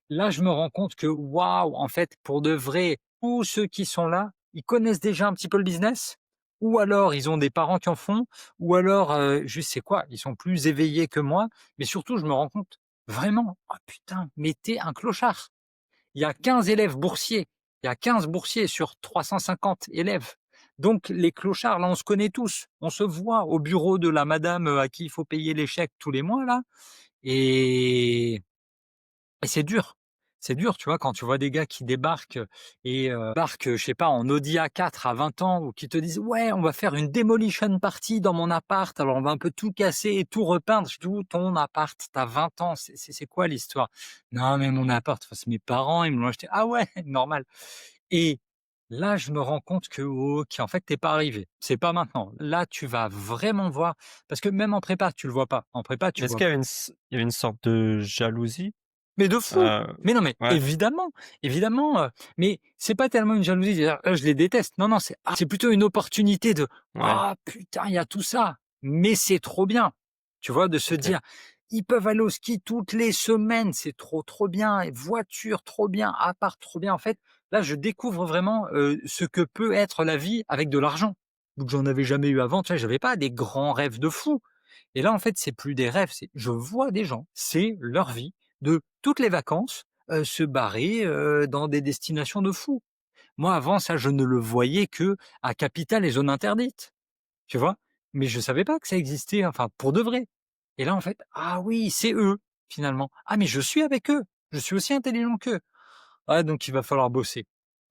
Là, je me rends compte que waouh, en fait, pour de vrai, tous ceux qui sont là, ils connaissent déjà un petit peu le business ou alors ils ont des parents qui en font ou alors, je sais quoi, ils sont plus éveillés que moi, mais surtout je me rends compte, vraiment, oh putain, mais tu un clochard. Il y a 15 élèves boursiers, il y a 15 boursiers sur 350 élèves. Donc les clochards, là, on se connaît tous. On se voit au bureau de la madame, à qui il faut payer les chèques tous les mois là et et c'est dur. C'est dur, tu vois? Quand tu vois des gars qui débarquent, débarquent, je sais pas, en Audi A4 à 20 ans ou qui te disent: «Ouais, on va faire une demolition party dans mon appart, alors on va un peu tout casser et tout repeindre». Je dis: «Où ton appart? Tu as 20 ans, c'est quoi l'histoire?» «Non, mais mon appart, enfin, c'est mes parents, ils me l'ont acheté». «Ah ouais, normal» et là, je me rends compte que, OK, en fait, tu pas arrivé. C'est pas maintenant. Là, tu vas vraiment voir parce que même en prépa, tu le vois pas. En prépa, tu Est-ce vois qu'il y avait il y avait une sorte de jalousie? mais de fou! Heu, Mais non, mais ouais, évidemment, évidemment, mais c'est pas tellement une jalousie, c'est-à-dire, je les déteste. Non, non, c'est plutôt une opportunité de: ouais, «Ah putain, il y a tout ça, mais c'est trop bien». Tu vois? De se OK. dire: «Ils peuvent aller au ski toutes les semaines, c'est trop, trop bien et voiture trop bien, appart trop bien». En fait, là, je découvre vraiment, ce que peut être la vie avec de l'argent. Donc j'en avais jamais eu avant, tu vois? J'avais pas des grands rêves de fou. Et là, en fait, c'est plus des rêves, c'est je vois des gens, c'est leur vie de toutes les vacances, se barrer, dans des destinations de fou. Moi, avant ça, je ne le voyais que à capitale et zone interdite, tu vois? Mais je savais pas que ça existait, enfin, pour de vrai. Et là, en fait, ah oui, c'est eux, finalement. Ah mais je suis avec eux, je suis aussi intelligent qu'eux. Ouais, donc il va falloir bosser.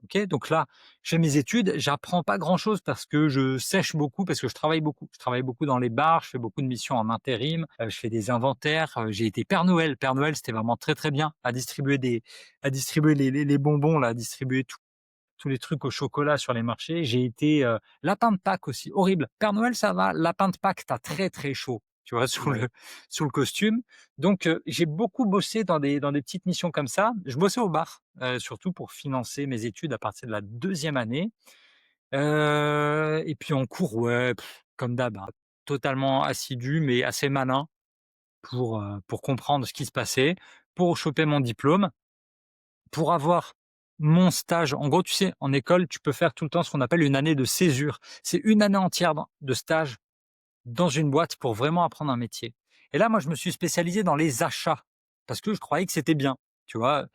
OK, donc là, je fais mes études, j'apprends pas grand-chose parce que je sèche beaucoup, parce que je travaille beaucoup. Je travaille beaucoup dans les bars, je fais beaucoup de missions en intérim, je fais des inventaires, j'ai été Père Noël. Père Noël, c'était vraiment très, très bien à distribuer les bonbons là, à distribuer tous les trucs au chocolat sur les marchés. J'ai été, lapin de Pâques aussi, horrible. Père Noël, ça va, lapin de Pâques, tu as très, très chaud. tu vois? Ouais. Sous le costume. Donc j'ai beaucoup bossé dans des petites missions comme ça. Je bossais au bar, surtout pour financer mes études à partir de la deuxième année. Et puis en cours, ouais, comme d'hab, hein, totalement assidu, mais assez malin pour comprendre ce qui se passait, pour choper mon diplôme, pour avoir mon stage. En gros, tu sais, en école, tu peux faire tout le temps ce qu'on appelle une année de césure. C'est une année entière de stage dans une boîte pour vraiment apprendre un métier. Et là, moi, je me suis spécialisé dans les achats parce que je croyais que c'était bien, tu vois?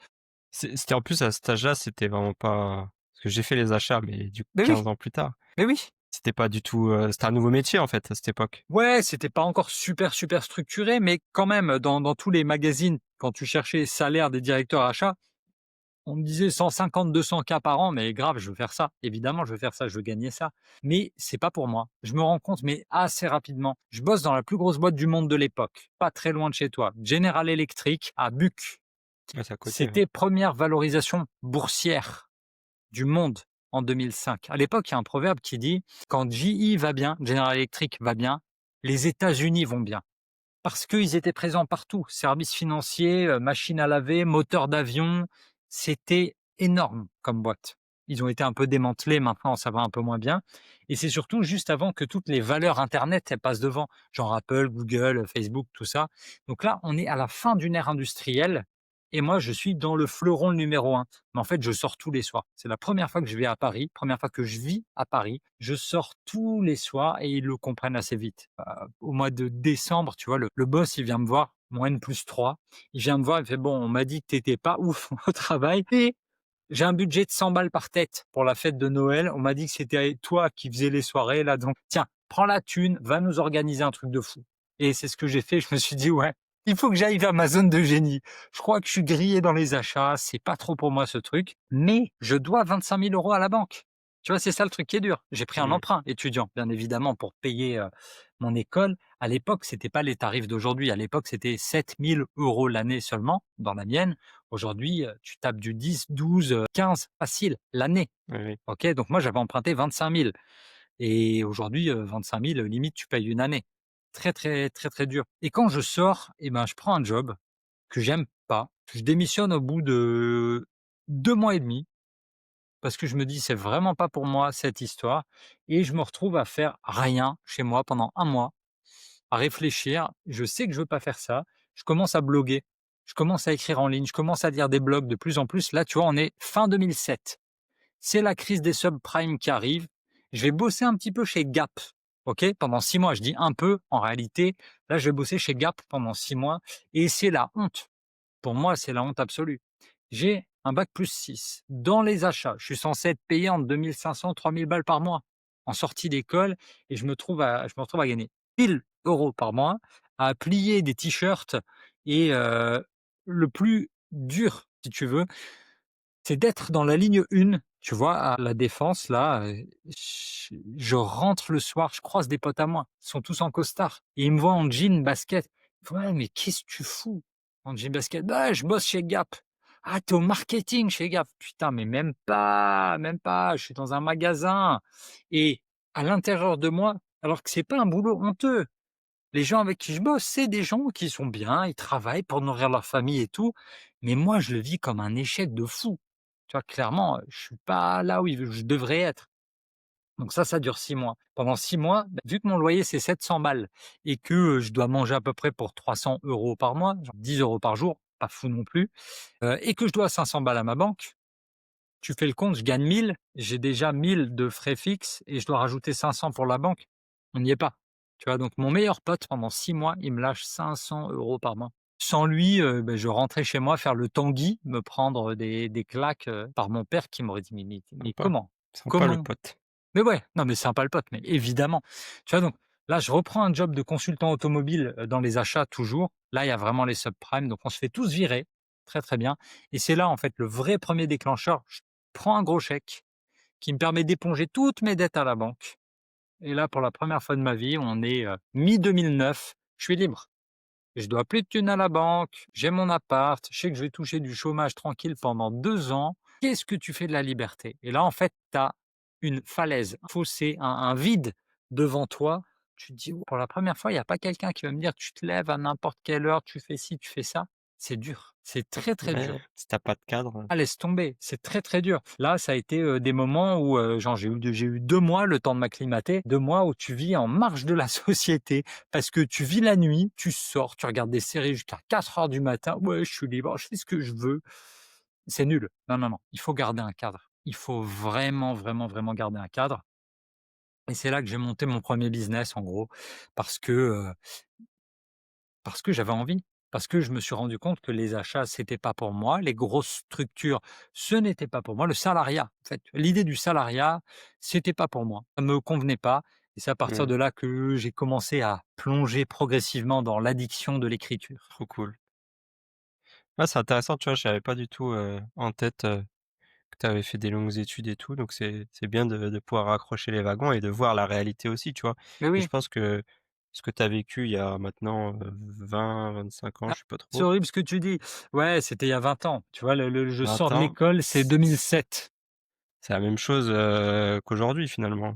C'était en plus à cet âge-là, c'était vraiment pas parce que j'ai fait les achats, mais du coup Mais oui, 15 ans plus tard. mais oui. C'était pas du tout, c'était un nouveau métier, en fait, à cette époque. Ouais, c'était pas encore super, super structuré, mais quand même, dans tous les magazines, quand tu cherchais salaire des directeurs achats, on me disait 150-200 K par an, mais grave, je veux faire ça. Évidemment, je veux faire ça, je veux gagner ça. Mais c'est pas pour moi. Je me rends compte, mais assez rapidement. Je bosse dans la plus grosse boîte du monde de l'époque, pas très loin de chez toi. General Electric à Buc. Ouais, c'est à côté, ouais. C'était première valorisation boursière du monde en 2005. À l'époque, il y a un proverbe qui dit: «Quand GE va bien, General Electric va bien, les États-Unis vont bien». Parce qu'ils étaient présents partout, services financiers, machines à laver, moteurs d'avion, c'était énorme comme boîte. Ils ont été un peu démantelés, maintenant ça va un peu moins bien et c'est surtout juste avant que toutes les valeurs internet, elles passent devant, genre Apple, Google, Facebook, tout ça. Donc là, on est à la fin d'une ère industrielle et moi je suis dans le fleuron numéro un. Mais en fait, je sors tous les soirs. C'est la première fois que je vais à Paris, première fois que je vis à Paris. Je sors tous les soirs et ils le comprennent assez vite. Au mois de décembre, tu vois, le boss, il vient me voir, mon N+3, il vient me voir, il fait: «Bon, on m'a dit que tu étais pas ouf au travail et j'ai un budget de 100 balles par tête pour la fête de Noël. On m'a dit que c'était toi qui faisais les soirées là, donc tiens, prends la thune, va nous organiser un truc de fou». Et c'est ce que j'ai fait. Je me suis dit: «Ouais, il faut que j'aille vers ma zone de génie. Je crois que je suis grillé dans les achats, c'est pas trop pour moi ce truc, mais je dois 25 000 € à la banque». Tu vois, c'est ça le truc qui est dur. J'ai pris un Mmh. emprunt étudiant, bien évidemment, pour payer, mon école. À l'époque, c'était pas les tarifs d'aujourd'hui. À l'époque, c'était 7 000 € l'année seulement, dans la mienne. Aujourd'hui, tu tapes du 10, 12, 15 facile l'année. Oui, oui. OK? Donc moi, j'avais emprunté 25 000 et aujourd'hui, 25 000, limite, tu payes une année. Très, très, très, très dur et quand je sors et ben, je prends un job que j'aime pas. Je démissionne au bout de 2 mois et demi parce que je me dis: «C'est vraiment pas pour moi cette histoire» et je me retrouve à faire rien chez moi pendant un mois, à réfléchir. Je sais que je veux pas faire ça. Je commence à bloguer, je commence à écrire en ligne, je commence à lire des blogs de plus en plus. Là, tu vois, on est fin 2007. C'est la crise des subprimes qui arrive. Je vais bosser un petit peu chez Gap, OK? Pendant 6 mois. Je dis un peu, en réalité, là, je vais bosser chez Gap pendant 6 mois et c'est la honte. Pour moi, c'est la honte absolue. J'ai un bac+6 dans les achats. Je suis censé être payé entre 2 500 3 000 balles par mois en sortie d'école et je me retrouve à gagner 1 000 € par mois, à plier des t-shirts et le plus dur, si tu veux, c'est d'être dans la ligne 1, tu vois, à La Défense là, je rentre le soir, je croise des potes à moi, ils sont tous en costard et ils me voient en jean basket. Ils font: «Ouais, mais qu'est-ce que tu fous en jean basket?» «Bah, je bosse chez Gap». «Ah, tu es au marketing chez Gap?» «Putain, mais même pas, je suis dans un magasin» et à l'intérieur de moi, alors que c'est pas un boulot honteux, les gens avec qui je bosse, c'est des gens qui sont bien, ils travaillent pour nourrir leur famille et tout, mais moi, je le vis comme un échec de fou. Tu vois, clairement, je suis pas là où je devrais être. Donc ça dure 6 mois. Pendant 6 mois, bah, vu que mon loyer, c'est 700 balles et que, je dois manger à peu près pour 300 € par mois, genre 10 € par jour, pas fou non plus, et que je dois 500 balles à ma banque, tu fais le compte, je gagne 1 000, j'ai déjà 1 000 de frais fixes et je dois rajouter 500 pour la banque. On n'y est pas. Tu vois? Donc mon meilleur pote pendant 6 mois, il me lâche 500 € par mois. Sans lui, je rentrais chez moi faire le Tanguy, me prendre des claques, par mon père qui m'aurait dit: «Mais Sympa. comment? Sympa le Comment?» pote. Mais ouais, non mais sympa le pote, mais évidemment. Tu vois? Donc là, je reprends un job de consultant automobile, dans les achats toujours. Là, il y a vraiment les subprimes, donc on se fait tous virer. Très, très bien et c'est là, en fait, le vrai premier déclencheur. Je prends un gros chèque qui me permet d'éponger toutes mes dettes à la banque et là, pour la première fois de ma vie, on est, mi-2009, je suis libre. Je dois plus de thunes à la banque, j'ai mon appart, je sais que je vais toucher du chômage tranquille pendant 2 ans. Qu'est-ce que tu fais de la liberté? Et là, en fait, tu as une falaise, un fossé, un vide devant toi. tu te dis: «Oh, pour la première fois, il y a pas quelqu'un qui va me dire: "Tu te lèves à n'importe quelle heure, tu fais ci, tu fais ça"». C'est dur, c'est très, très Ouais, dur. si tu pas de cadre, Ah laisse tomber, c'est très, très dur. Là, ça a été, des moments où, genre j'ai eu 2 mois le temps de m'acclimater, 2 mois où tu vis en marge de la société parce que tu vis la nuit, tu sors, tu regardes des séries jusqu'à 4 heures du matin. «Ouais, je suis libre, je fais ce que je veux». C'est nul. Non, non, non, il faut garder un cadre. Il faut vraiment, vraiment, vraiment garder un cadre et c'est là que j'ai monté mon premier business en gros parce que j'avais envie, parce que je me suis rendu compte que les achats, c'était pas pour moi, les grosses structures, ce n'était pas pour moi, le salariat, en fait, l'idée du salariat, c'était pas pour moi, ça me convenait pas et c'est à partir mmh, de là que j'ai commencé à plonger progressivement dans l'addiction de l'écriture. trop cool. Ouais, c'est intéressant, tu vois? J'avais pas du tout, en tête, que tu avais fait des longues études et tout, donc c'est bien de pouvoir raccrocher les wagons et de voir la réalité aussi, tu vois? Mais Et je oui, pense que ce que tu as vécu il y a maintenant, 20-25 ans, ah, je sais pas c'est trop, horrible ce que tu dis. Ouais, c'était il y a 20 ans, tu vois? Le je 20 sors de ans, l'école, c'est 2007. c'est la même chose, qu'aujourd'hui finalement,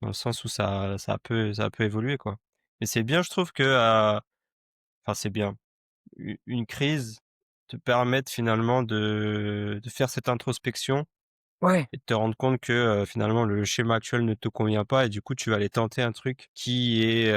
dans le sens où ça a peu évolué, quoi. Mais c'est bien, je trouve que, enfin c'est bien, une crise te permette finalement de faire cette introspection Ouais. et de te rendre compte que, finalement le schéma actuel ne te convient pas et du coup tu vas aller tenter un truc qui est,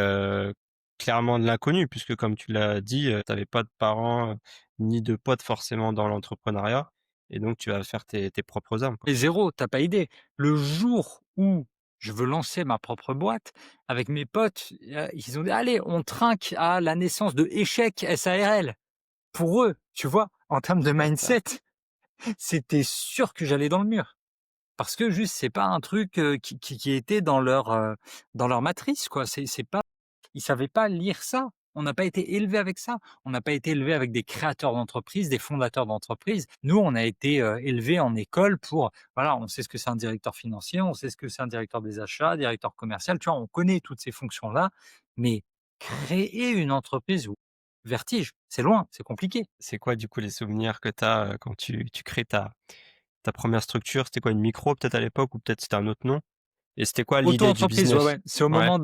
clairement de l'inconnu puisque comme tu l'as dit, tu pas de parents, ni de potes forcément dans l'entrepreneuriat et donc tu vas faire tes propres armes, quoi. Et zéro, t'as pas idée. Le jour où je veux lancer ma propre boîte, avec mes potes, ils ont dit: «Allez, on trinque à la naissance de Échec SARL». Pour eux, tu vois? En termes de D'accord. mindset, c'était sûr que j'allais dans le mur. Parce que juste, c'est pas un truc, qui était dans leur matrice, quoi. C'est pas ils savaient pas lire ça. On n'a pas été élevé avec ça. On n'a pas été élevé avec des créateurs d'entreprises, des fondateurs d'entreprises. Nous, on a été, élevés en école pour voilà, on sait ce que c'est un directeur financier, on sait ce que c'est un directeur des achats, directeur commercial, tu vois? On connaît toutes ces fonctions-là, mais créer une entreprise ou vertige, c'est loin, c'est compliqué. C'est quoi du coup les souvenirs que tu as, quand tu crées ta 1re structure? C'était quoi, une micro peut-être à l'époque ou peut-être c'était un autre nom? Et c'était quoi l'idée du Auto-entreprise, ouais, business? ouais. Ouais, C'est au moment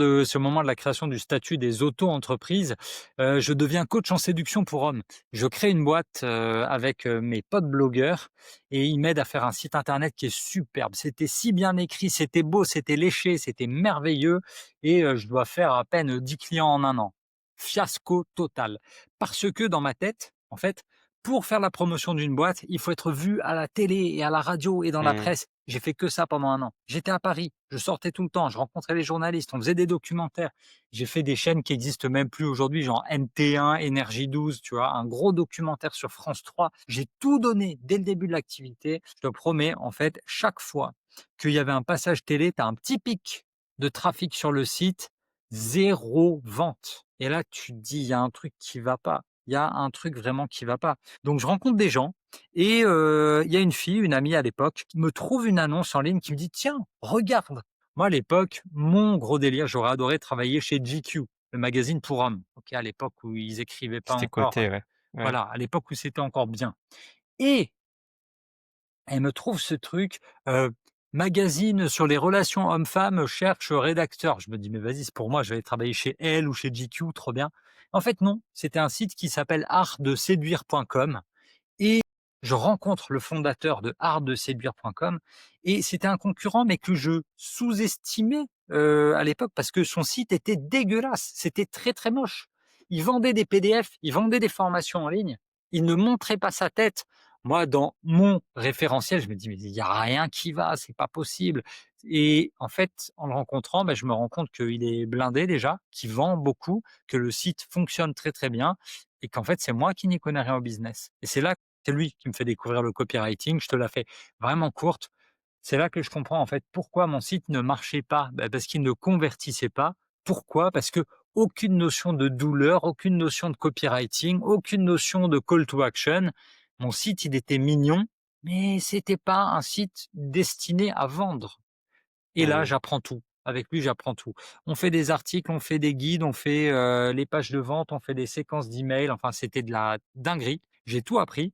de la création du statut des auto-entreprises. Je deviens coach en séduction pour hommes. Je crée une boîte, avec, mes potes blogueurs et ils m'aident à faire un site internet qui est superbe. C'était si bien écrit, c'était beau, c'était léché, c'était merveilleux et je dois faire à peine 10 clients en un an. Fiasco total. Parce que dans ma tête, en fait, pour faire la promotion d'une boîte, il faut être vu à la télé et à la radio et dans la mmh, presse. J'ai fait que ça pendant un an. J'étais à Paris, je sortais tout le temps, je rencontrais les journalistes, on faisait des documentaires. J'ai fait des chaînes qui existent même plus aujourd'hui, genre NT1, Énergie 12, tu vois, un gros documentaire sur France 3. J'ai tout donné dès le début de l'activité. Je te promets, en fait, chaque fois qu'il y avait un passage télé, tu as un petit pic de trafic sur le site, zéro vente. Et là, tu te dis, il y a un truc qui va pas. Il y a un truc vraiment qui va pas. Donc, je rencontre des gens et il y a une fille, une amie à l'époque, qui me trouve une annonce en ligne qui me dit: «Tiens, regarde!» Moi, à l'époque, mon gros délire, j'aurais adoré travailler chez GQ, le magazine pour hommes. OK, à l'époque où ils écrivaient pas c'était encore, coté, ouais. Ouais. voilà, à l'époque où c'était encore bien et elle me trouve ce truc, magazine sur les relations hommes-femmes, cherche rédacteur. Je me dis: «Mais vas-y, c'est pour moi, je vais aller travailler chez Elle ou chez GQ, trop bien». En fait, non, c'était un site qui s'appelle artdeséduire.com et je rencontre le fondateur de artdeséduire.com et c'était un concurrent, mais que je sous-estimais, à l'époque parce que son site était dégueulasse. C'était très, très moche. Il vendait des PDF, il vendait des formations en ligne, il ne montrait pas sa tête. Moi, dans mon référentiel, je me dis: «Mais il y a rien qui va, c'est pas possible» et en fait, en le rencontrant, je me rends compte qu'il est blindé déjà, qu'il vend beaucoup, que le site fonctionne très, très bien et qu'en fait, c'est moi qui n'y connais rien au business et c'est là c'est lui qui me fait découvrir le copywriting. Je te la fais vraiment courte. C'est là que je comprends en fait pourquoi mon site ne marchait pas. Parce qu'il ne convertissait pas. Pourquoi? Parce que aucune notion de douleur, aucune notion de copywriting, aucune notion de call to action. Mon site, il était mignon, mais c'était pas un site destiné à vendre. Et là, Mmh. j'apprends tout. Avec lui, j'apprends tout. On fait des articles, on fait des guides, on fait les pages de vente, on fait des séquences d'emails. Enfin, c'était de la dinguerie. J'ai tout appris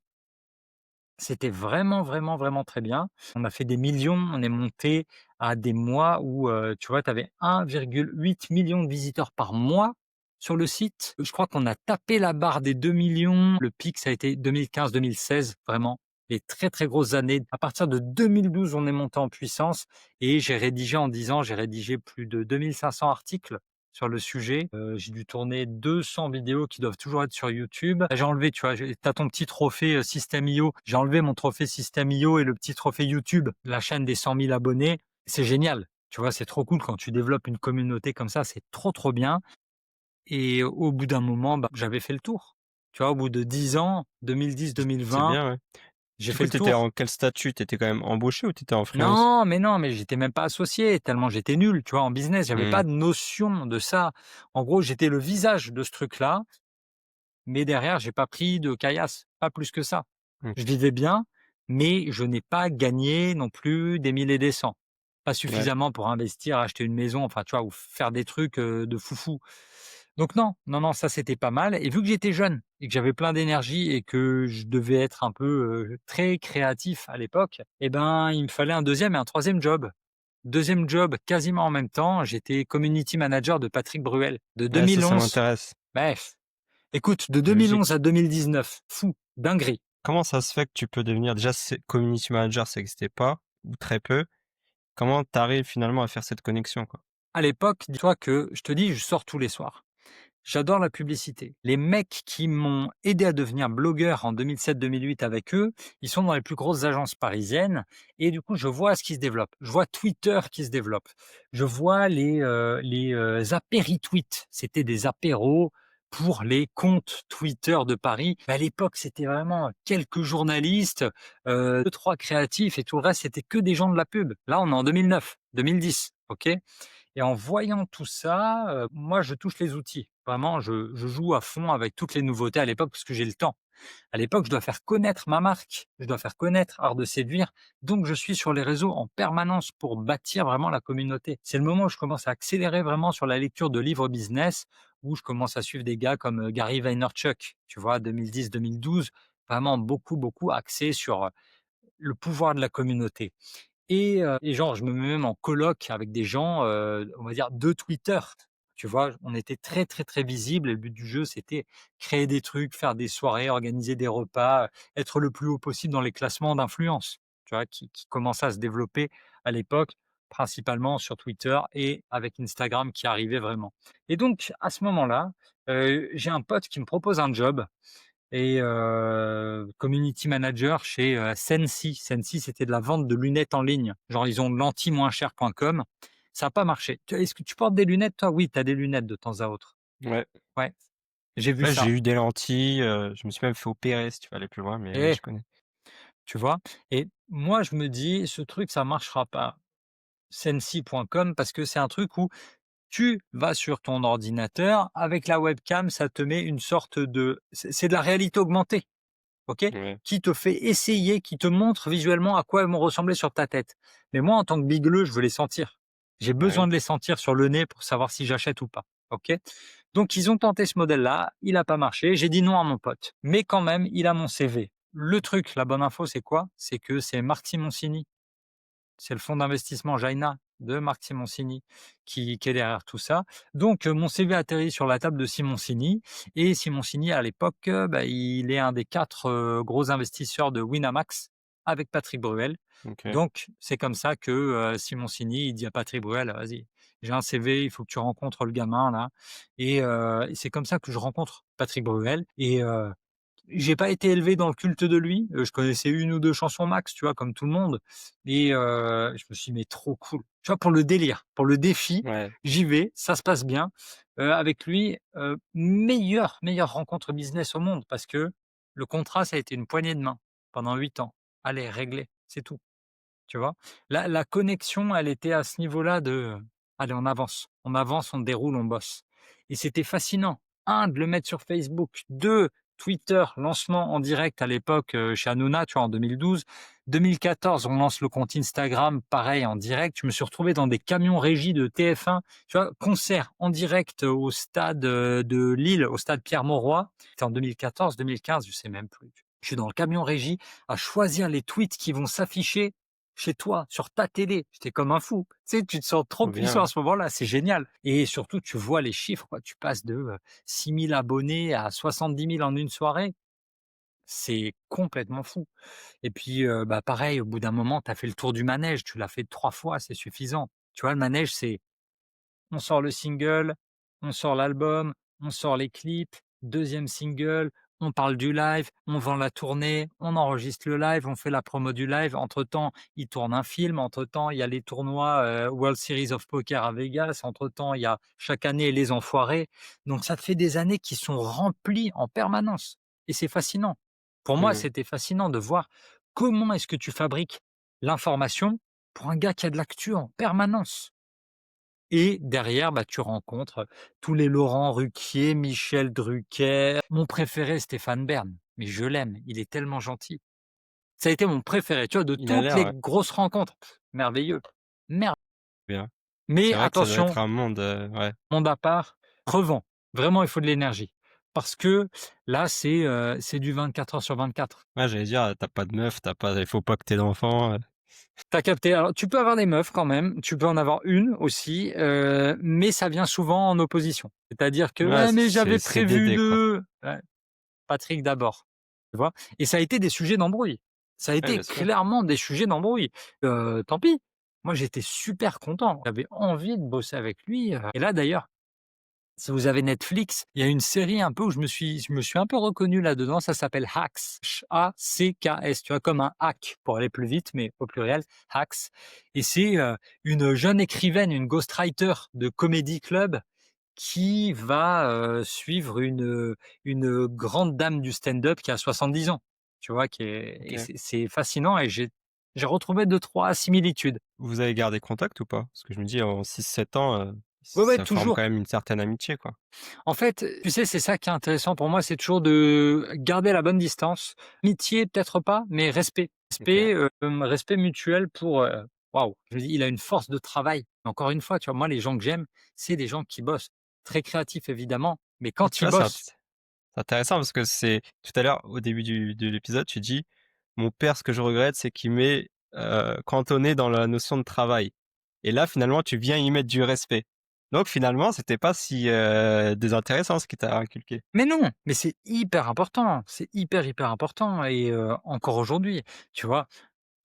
C'était vraiment, vraiment, vraiment très bien. On a fait des millions, on est monté à des mois où, tu vois, tu avais 1,8 million de visiteurs par mois sur le site. Je crois qu'on a tapé la barre des 2 millions. Le pic, ça a été 2015-2016, vraiment, les très, très grosses années. À partir de 2012, on est monté en puissance et j'ai rédigé en 10 ans, j'ai rédigé plus de 2 500 articles sur le sujet. J'ai dû tourner 200 vidéos qui doivent toujours être sur YouTube. J'ai enlevé, tu vois, tu as ton petit trophée, System.io. J'ai enlevé mon trophée System.io et le petit trophée YouTube, la chaîne des 100 000 abonnés. C'est génial, tu vois? C'est trop cool quand tu développes une communauté comme ça, c'est trop, trop bien et au bout d'un moment, bah, j'avais fait le tour. Tu vois? Au bout de 10 ans, C'est 2010-2020, bien, ouais. j'ai Du fait coup, le tu étais tour. en quel statut? Tu étais quand même embauché ou tu étais en freelance? Non, mais j'étais même pas associé tellement j'étais nul, tu vois? En business, j'avais Mmh, pas de notion de ça. En gros, j'étais le visage de ce truc-là. Mais derrière, j'ai pas pris de caillasse, pas plus que ça. Je OK. vivais bien, mais je n'ai pas gagné non plus des 1000 et des cents. Pas Ouais, suffisamment pour investir, acheter une maison, enfin, tu vois? Ou faire des trucs, de foufou. Donc non, non, non, ça c'était pas mal et vu que j'étais jeune et que j'avais plein d'énergie et que je devais être un peu, très créatif à l'époque, et ben, il me fallait un deuxième et un troisième job. Deuxième job quasiment en même temps, j'étais community manager de Patrick Bruel de ouais, ça 2011. m'intéresse. Bref. Écoute, de 2011 Logique. à 2019, fou, dinguerie. Comment ça se fait que tu peux devenir déjà c'est community manager, ça existait pas ou très peu. Comment tu arrives finalement à faire cette connexion, quoi? À l'époque, dis-toi que je te dis, je sors tous les soirs. J'adore la publicité. Les mecs qui m'ont aidé à devenir blogueur en 2007-2008 avec eux, ils sont dans les plus grosses agences parisiennes et du coup, je vois ce qui se développe. Je vois Twitter qui se développe. Je vois les apéritweets. C'était des apéros pour les comptes Twitter de Paris. Mais à l'époque, c'était vraiment quelques journalistes, 2-3 créatifs et tout le reste, c'était que des gens de la pub. Là, on est en 2009, 2010, OK? Et en voyant tout ça, moi, je touche les outils. Vraiment, je joue à fond avec toutes les nouveautés à l'époque parce que j'ai le temps. À l'époque, je dois faire connaître ma marque, je dois faire connaître Art de séduire, donc je suis sur les réseaux en permanence pour bâtir vraiment la communauté. C'est le moment où je commence à accélérer vraiment sur la lecture de livres business, où je commence à suivre des gars comme, Gary Vaynerchuk, tu vois? 2010-2012, vraiment beaucoup, beaucoup axé sur, le pouvoir de la communauté. Et genre, je me mets même en coloc avec des gens, on va dire de Twitter. Tu vois? On était très, très, très visibles et le but du jeu, c'était créer des trucs, faire des soirées, organiser des repas, être le plus haut possible dans les classements d'influence, tu vois? Qui commençaient à se développer à l'époque, principalement sur Twitter et avec Instagram qui arrivait vraiment. Et donc à ce moment-là, j'ai un pote qui me propose un job et community manager chez, Sensi. Sensi, c'était de la vente de lunettes en ligne. Genre, ils ont lentilles-moins-chères.com. Ça a pas marché. Tu Est-ce que tu portes des lunettes, toi? Oui, tu as des lunettes de temps à autre. Ouais. Ouais, j'ai vu Ouais, j'ai ça. eu des lentilles, je me suis même fait opérer si tu veux aller plus loin, mais ouais, Et je connais. tu vois? Et moi, je me dis: «Ce truc, ça marchera pas». Sensi.com parce que c'est un truc où tu vas sur ton ordinateur, avec la webcam, ça te met une sorte de c'est de la réalité augmentée. OK? Ouais, Qui te fait essayer, qui te montre visuellement à quoi elles vont ressembler sur ta tête. Mais moi, en tant que bigleux, je veux les sentir. J'ai besoin ouais, de les sentir sur le nez pour savoir si j'achète ou pas. OK? Donc ils ont tenté ce modèle-là, il a pas marché, j'ai dit non à mon pote. Mais quand même, il a mon CV. Le truc, la bonne info, c'est quoi? C'est que c'est Marc Simoncini, c'est le fonds d'investissement Jaina de Marc Simoncini qui est derrière tout ça. Donc, mon CV atterrit sur la table de Simoncini et Simoncini à l'époque, bah, il est un des 4 gros investisseurs de Winamax avec Patrick Bruel. OK. Donc c'est comme ça que, Simoncini, il dit à Patrick Bruel: «Vas-y, j'ai un CV, il faut que tu rencontres le gamin là» et c'est comme ça que je rencontre Patrick Bruel et j'ai pas été élevé dans le culte de lui, je connaissais une ou 2 chansons max, tu vois? Comme tout le monde et je me suis dit: «Mais trop cool». Tu vois? Pour le délire, pour le défi, Ouais, j'y vais, ça se passe bien. Avec lui, meilleure rencontre business au monde parce que le contrat, ça a été une poignée de main pendant 8 ans. Allez, réglé, c'est tout, tu vois? La connexion, elle était à ce niveau-là de: «Allez, on avance, on déroule, on bosse» et c'était fascinant. Un, de le mettre sur Facebook. 2, Twitter, lancement en direct à l'époque, chez Hanouna, tu vois, en 2012. 2014, on lance le compte Instagram, pareil, en direct. Je me suis retrouvé dans des camions régie de TF1, tu vois? Concert en direct, au stade, de Lille, au stade Pierre-Mauroy. C'était en 2014-2015, je sais même plus. Je suis dans le camion régie à choisir les tweets qui vont s'afficher chez toi, sur ta télé. J'étais comme un fou. Tu sais, tu te sens trop Trop puissant à bien. ce moment-là, c'est génial et surtout tu vois les chiffres, quoi. Tu passes de, 6 000 abonnés à 70 000 en une soirée. C'est complètement fou et puis, bah, pareil, au bout d'un moment, tu as fait le tour du manège, tu l'as fait 3 fois, c'est suffisant. Tu vois, le manège, c'est on sort le single, on sort l'album, on sort les clips, deuxième single, on parle du live, on vend la tournée, on enregistre le live, on fait la promo du live. Entre-temps, il tourne un film. Entre-temps, il y a les tournois, World Series of Poker à Vegas. Entre-temps, il y a chaque année les enfoirés. Donc ça te fait des années qui sont remplies en permanence et c'est fascinant. Pour moi, Mmh. c'était fascinant de voir comment est-ce que tu fabriques l'information pour un gars qui a de l'actu en permanence. Et derrière, bah, tu rencontres tous les Laurent Ruquier, Michel Drucker. Mon préféré, Stéphane Bern, mais je l'aime, il est tellement gentil. Ça a été mon préféré, tu vois? De Il a toutes l'air, les ouais, grosses rencontres, merveilleux, mer bien. mais C'est vrai que ça doit attention, être un monde, ouais. monde à part, crevant. Vraiment, il faut de l'énergie parce que là, c'est du 24 heures sur 24. Ouais, j'allais dire, tu pas de meuf, t'as pas il faut pas que tu d'enfant, Tu capté. Alors, tu peux avoir des meufs quand même, tu peux en avoir une aussi, mais ça vient souvent en opposition. C'est-à-dire que: ouais, «Ouais, mais j'avais c'est prévu Dédé, quoi. de...» Ouais. Patrick d'abord, tu vois? Et ça a été des sujets d'embrouille. Ça a Ouais, été bien sûr. clairement des sujets d'embrouille. Tant pis. Moi, j'étais super content. J'avais envie de bosser avec lui, et là, d'ailleurs, si vous avez Netflix, il y a une série un peu où je me suis un peu reconnu là-dedans, ça s'appelle Hacks, Hacks, tu vois? Comme un hack pour aller plus vite, mais au pluriel, Hacks et c'est, une jeune écrivaine, une ghostwriter de Comedy Club qui va, suivre une grande dame du stand-up qui a 70 ans, tu vois? Qui est et OK. c'est fascinant et j'ai retrouvé deux trois similitudes. Vous avez gardé contact ou pas? Parce que je me dis en 6 7 ans, Ouais, ouais, ça forme toujours. quand même une certaine amitié, quoi. En fait, tu sais, c'est ça qui est intéressant pour moi, c'est toujours de garder la bonne distance. Amitié, peut-être pas, mais respect. OK. Respect mutuel pour, waouh, je dis, il a une force de travail. Encore une fois, tu vois, moi, les gens que j'aime, c'est des gens qui bossent. Très créatifs, évidemment, mais Et quand tu ils vois, bossent, c'est intéressant parce que c'est tout à l'heure, au début de l'épisode, tu dis: «Mon père, ce que je regrette, c'est qu'il m'ait, cantonné dans la notion de travail» et là, finalement, tu viens y mettre du respect. Donc finalement, c'était pas si, désintéressant ce qu'il t'a inculqué. mais non, mais c'est hyper important, c'est hyper, hyper important et encore aujourd'hui, tu vois?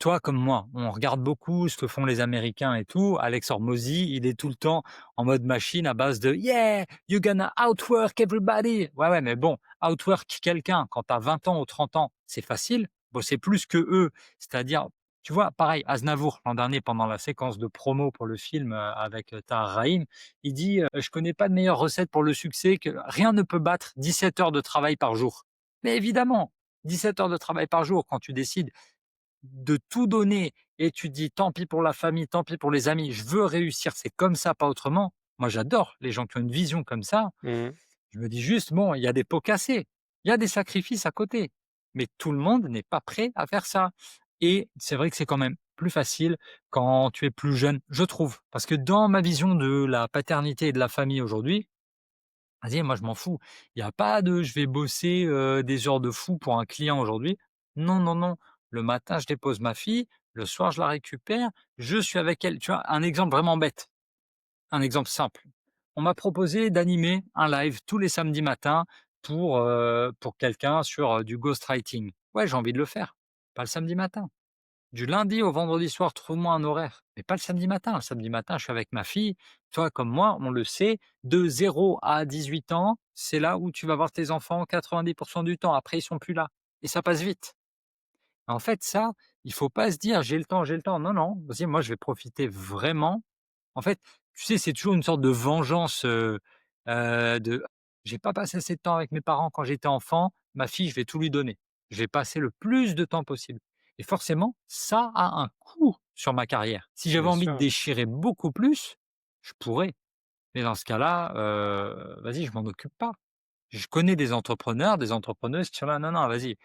Toi comme moi, on regarde beaucoup ce que font les Américains et tout. Alex Hormozy, il est tout le temps en mode machine à base de «Yeah, you're gonna outwork everybody». Ouais, ouais, mais bon, outwork quelqu'un quand tu as 20 ans ou 30 ans, c'est facile. Bosser plus que eux, c'est-à-dire, tu vois, pareil, Aznavour, l'an dernier, pendant la séquence de promo pour le film, avec, Tahar Rahim, il dit, «Je connais pas de meilleure recette pour le succès que rien ne peut battre 17 heures de travail par jour». Mais évidemment, 17 heures de travail par jour quand tu décides de tout donner et tu te dis: «Tant pis pour la famille, tant pis pour les amis, je veux réussir, c'est comme ça, pas autrement». Moi, j'adore les gens qui ont une vision comme ça. Mmh. Je me dis juste: «Bon, il y a des pots cassés, il y a des sacrifices à côté, mais tout le monde n'est pas prêt à faire ça» et c'est vrai que c'est quand même plus facile quand tu es plus jeune, je trouve. Parce que dans ma vision de la paternité et de la famille aujourd'hui, vas-y, moi je m'en fous. Il y a pas de je vais bosser, des heures de fou pour un client aujourd'hui. Non, non, non. Le matin, je dépose ma fille, le soir, je la récupère, je suis avec elle. Tu vois? Un exemple vraiment bête, un exemple simple. On m'a proposé d'animer un live tous les samedis matins pour quelqu'un sur, du ghostwriting. Ouais, j'ai envie de le faire. Pas le samedi matin. Du lundi au vendredi soir, trouve-moi un horaire, mais pas le samedi matin. Le samedi matin, je suis avec ma fille. Toi comme moi, on le sait, de 0 à 18 ans, c'est là où tu vas voir tes enfants 90 du temps. Après, ils sont plus là et ça passe vite. En fait, ça, il faut pas se dire: «J'ai le temps, j'ai le temps». Non, non, vas-y, moi, je vais profiter vraiment. En fait, tu sais, c'est toujours une sorte de vengeance, de: «J'ai pas passé assez de temps avec mes parents quand j'étais enfant, ma fille, je vais tout lui donner. Je vais passer le plus de temps possible» et forcément, ça a un coût sur ma carrière. Si j'avais Bien envie de sûr. déchirer beaucoup plus, je pourrais, mais dans ce cas-là, vas-y, je m'en occupe pas. Je connais des entrepreneurs, des entrepreneuses qui sont là: «Non, non, vas-y,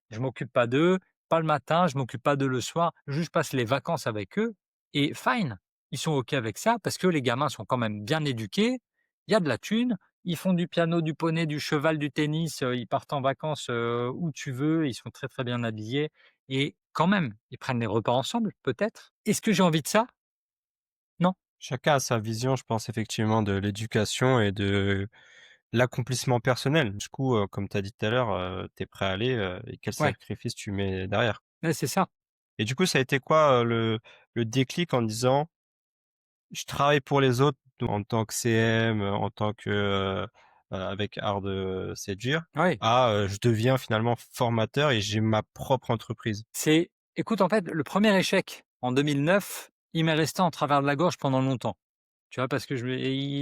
je m'occupe pas d'eux, pas le matin, je m'occupe pas d'eux le soir, juste je passe les vacances avec eux» et fine. Ils sont OK avec ça parce que les gamins sont quand même bien éduqués, il y a de la thune, ils font du piano, du poney, du cheval, du tennis, ils partent en vacances, où tu veux, ils sont très, très bien habillés et quand même, ils prennent les repas ensemble, peut-être. Est-ce que j'ai envie de ça? Non. Chacun a sa vision, je pense effectivement de l'éducation et de l'accomplissement personnel. Du coup, comme tu as dit tout à l'heure, tu es prêt à aller, et quel Ouais, sacrifice tu mets derrière. ouais, c'est ça. Et du coup, ça a été quoi, le déclic en disant: «Je travaille pour les autres», donc en tant que CM, en tant que, avec Art de séduire, Ouais. à, je deviens finalement formateur et j'ai ma propre entreprise? Écoute, en fait, le premier échec en 2009, il m'est resté en travers de la gorge pendant longtemps. Tu vois? Parce que